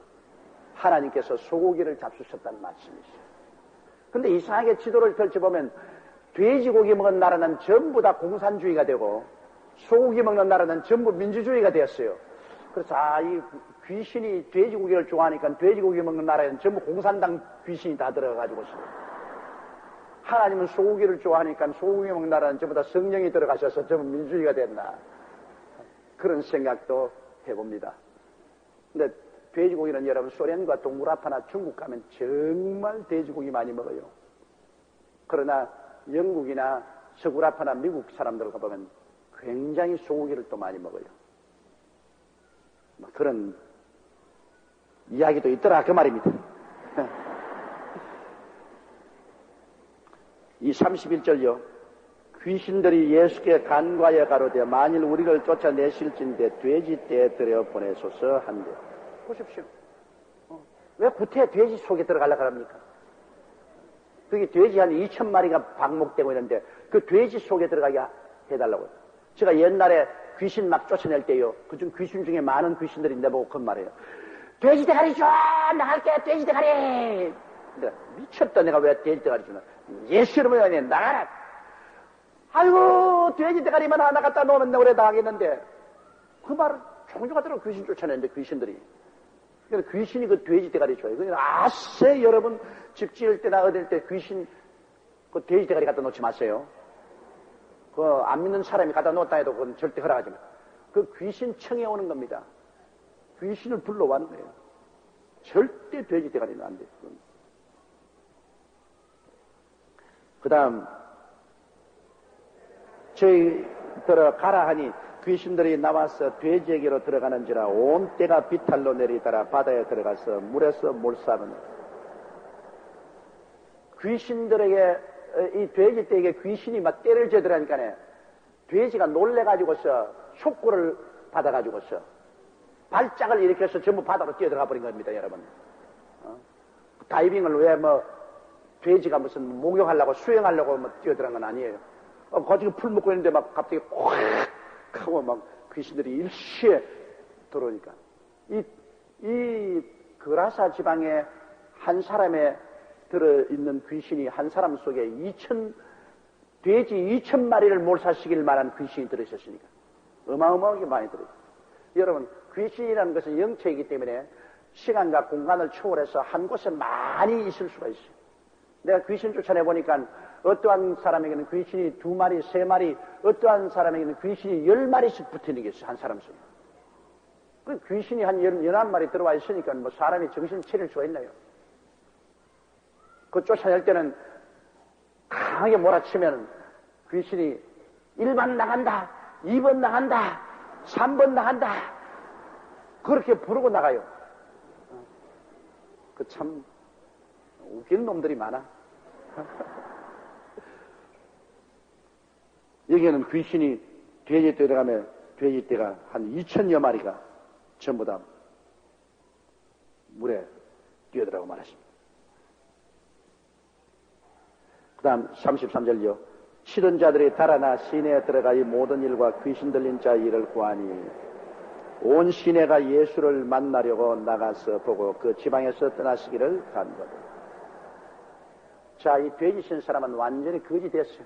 하나님께서 소고기를 잡수셨다는 말씀이시죠. 근데 이상하게 지도를 펼쳐보면 돼지고기 먹은 나라는 전부 다 공산주의가 되고 소고기 먹는 나라는 전부 민주주의가 되었어요. 그래서 이 귀신이 돼지고기를 좋아하니까 돼지고기 먹는 나라에는 전부 공산당 귀신이 다 들어가가지고 있어요. 하나님은 소고기를 좋아하니까 소고기 먹는 나라는 전부 다 성령이 들어가셔서 전부 민주주의가 됐나. 그런 생각도 해봅니다. 근데 돼지고기는 여러분 소련과 동굴아파나 중국 가면 정말 돼지고기 많이 먹어요. 그러나 영국이나 서구라파나 미국 사람들 가보면 굉장히 소고기를 또 많이 먹어요. 뭐 그런 이야기도 있더라 그 말입니다. 이 31절요. 귀신들이 예수께 간과하여 가로되 만일 우리를 쫓아내실진데 돼지떼에 들여 보내소서 한대. 보십시오. 왜 구태 돼지 속에 들어가려고 합니까? 그게 돼지 한 2,000마리가 방목되고 있는데 그 돼지 속에 들어가게 해달라고요. 제가 옛날에 귀신 막 쫓아낼 때요. 그중 귀신 중에 많은 귀신들이 내보고 그 말이에요. 돼지 대가리 줘! 나갈게! 돼지 대가리! 근데 미쳤다 내가 왜 돼지 대가리 주나? 예수 이름으로 나가라! 아이고 돼지 대가리만 하나 갖다 놓으면 오래 당하겠는데 그 말을 종종 하더라고 귀신 쫓아내는데 귀신들이. 그러니까 귀신이 그 돼지 대가리 줘요. 그러니까 아세 여러분 집 지을 때나 어딜 때 귀신 그 돼지 대가리 갖다 놓지 마세요. 그 안 믿는 사람이 갖다 놓았다 해도 그건 절대 허락하지 마. 그 귀신 청해 오는 겁니다. 귀신을 불러와는 거예요. 절대 돼지 대가리는 안 돼. 그 다음 저희들어 가라 하니 귀신들이 나와서 돼지에게로 들어가는지라 온 때가 비탈로 내리더라 바다에 들어가서 물에서 몰사하는 귀신들에게 이 돼지떼에게 귀신이 막 때를 재더라니까네 돼지가 놀래가지고서 촉구를 받아가지고서 발작을 일으켜서 전부 바다로 뛰어들어가 버린 겁니다 여러분. 다이빙을 왜 돼지가 무슨 목욕하려고 수영하려고 뛰어들어간 건 아니에요. 거기 풀 먹고 있는데 막 갑자기 콱 하고 막 귀신들이 일시에 들어오니까 이 그라사 지방에 한 사람에 들어있는 귀신이 한 사람 속에 돼지 2,000마리를 몰사시킬 만한 귀신이 들어있었으니까 어마어마하게 많이 들어있어요. 여러분 귀신이라는 것은 영체이기 때문에 시간과 공간을 초월해서 한 곳에 많이 있을 수가 있어요. 내가 귀신 쫓아내보니까 어떠한 사람에게는 귀신이 2마리, 3마리, 어떠한 사람에게는 귀신이 10마리씩 붙어있는 게 있어요. 한 사람 속에. 그 귀신이 한 11마리 들어와 있으니까 뭐 사람이 정신 차릴 수가 있나요? 그 쫓아낼 때는 강하게 몰아치면 귀신이 1번 나간다, 2번 나간다, 3번 나간다. 그렇게 부르고 나가요. 그 참 웃기는 놈들이 많아. 여기에는 귀신이 돼지떼에 들어가면 돼지떼가 한 2,000여 마리가 전부 다 물에 뛰어들어가고 말았습니다. 그 다음 33절요. 치던 자들이 달아나 시내에 들어가 이 모든 일과 귀신 들린 자 일을 구하니 온 시내가 예수를 만나려고 나가서 보고 그 지방에서 떠나시기를 간거든. 자, 이 돼지 친 사람은 완전히 거지 됐어요.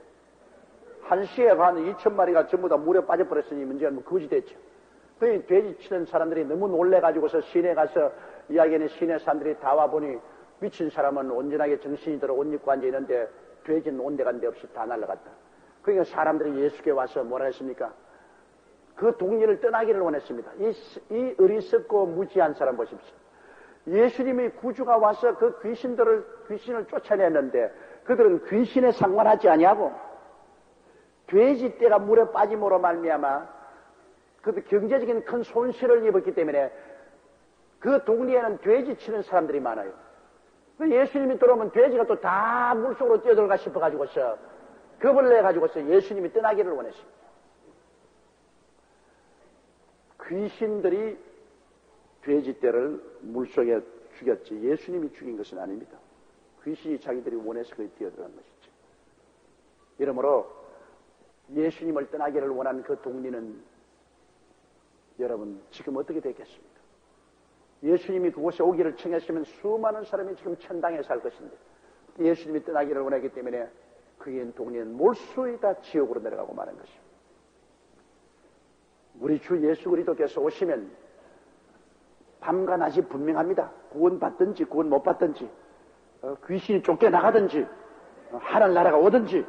한시에 한 2,000마리가 전부 다 물에 빠져버렸으니 문제가 거지 됐죠. 그 돼지 치는 사람들이 너무 놀래가지고서 시내 가서 이야기하는 시내 사람들이 다 와보니 미친 사람은 온전하게 정신이 들어 옷 입고 앉아있는데 돼지는 온데간데 없이 다 날아갔다. 그러니까 사람들이 예수께 와서 뭐라 했습니까? 그 동리를 떠나기를 원했습니다. 이 어리석고 무지한 사람 보십시오. 예수님이 구주가 와서 그 귀신을 쫓아냈는데 그들은 귀신에 상관하지 아니하고 돼지떼가 물에 빠짐으로 말미암아 그 경제적인 큰 손실을 입었기 때문에 그 동리에는 돼지 치는 사람들이 많아요. 예수님이 들어오면 돼지가 또 다 물속으로 뛰어들어가 싶어가지고서 겁을 내가지고서 예수님이 떠나기를 원했습니다. 귀신들이 돼지떼를 물속에 죽였지 예수님이 죽인 것은 아닙니다. 귀신이 자기들이 원해서 거기 뛰어들어간 것이죠. 이러므로 예수님을 떠나기를 원하는 그 동리는 여러분 지금 어떻게 됐겠습니까? 예수님이 그곳에 오기를 청했으면 수많은 사람이 지금 천당에 살 것인데 예수님이 떠나기를 원하기 때문에 그의 동리는 몰수히 다 지옥으로 내려가고 마는 것입니다. 우리 주 예수 그리스도께서 오시면 밤과 낮이 분명합니다. 구원받든지 구원 못 받든지 귀신이 쫓겨나가든지 하늘나라가 오든지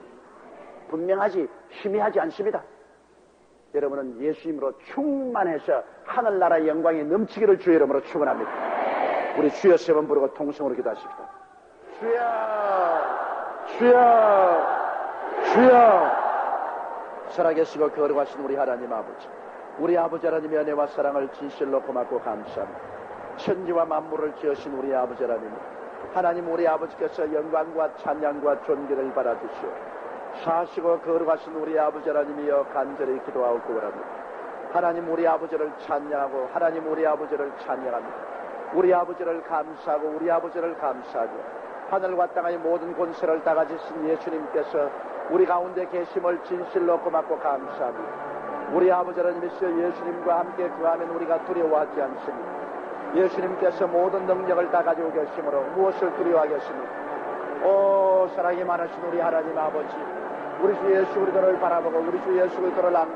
분명하지 희미하지 않습니다. 여러분은 예수님으로 충만해서 하늘나라의 영광이 넘치기를 주의 이름으로 축원합니다. 우리 주여 세 번 부르고 통성으로 기도하십시다. 주여 주여 주여 살아계시고 거룩하신 우리 하나님 아버지, 우리 아버지 하나님의 은혜와 사랑을 진실로 고맙고 감사합니다. 천지와 만물을 지으신 우리 아버지 하나님, 하나님 우리 아버지께서 영광과 찬양과 존귀를 받아주시오. 사시고 거룩하신 우리 아버지 하나님이여 간절히 기도하고 구원합니다. 하나님 우리 아버지를 찬양하고 하나님 우리 아버지를 찬양합니다. 우리 아버지를 감사하고 우리 아버지를 감사하고 하늘과 땅의 모든 권세를 다 가지신 예수님께서 우리 가운데 계심을 진실로 고맙고 감사합니다. 우리 아버지 하나님이시여 예수님과 함께 구하면 우리가 두려워하지 않습니다. 예수님께서 모든 능력을 다 가지고 계시므로 무엇을 두려워하겠습니까? 오 사랑이 많으신 우리 하나님 아버지, 우리 주 예수 그리스도를 바라보고 우리 주 예수 그리스도를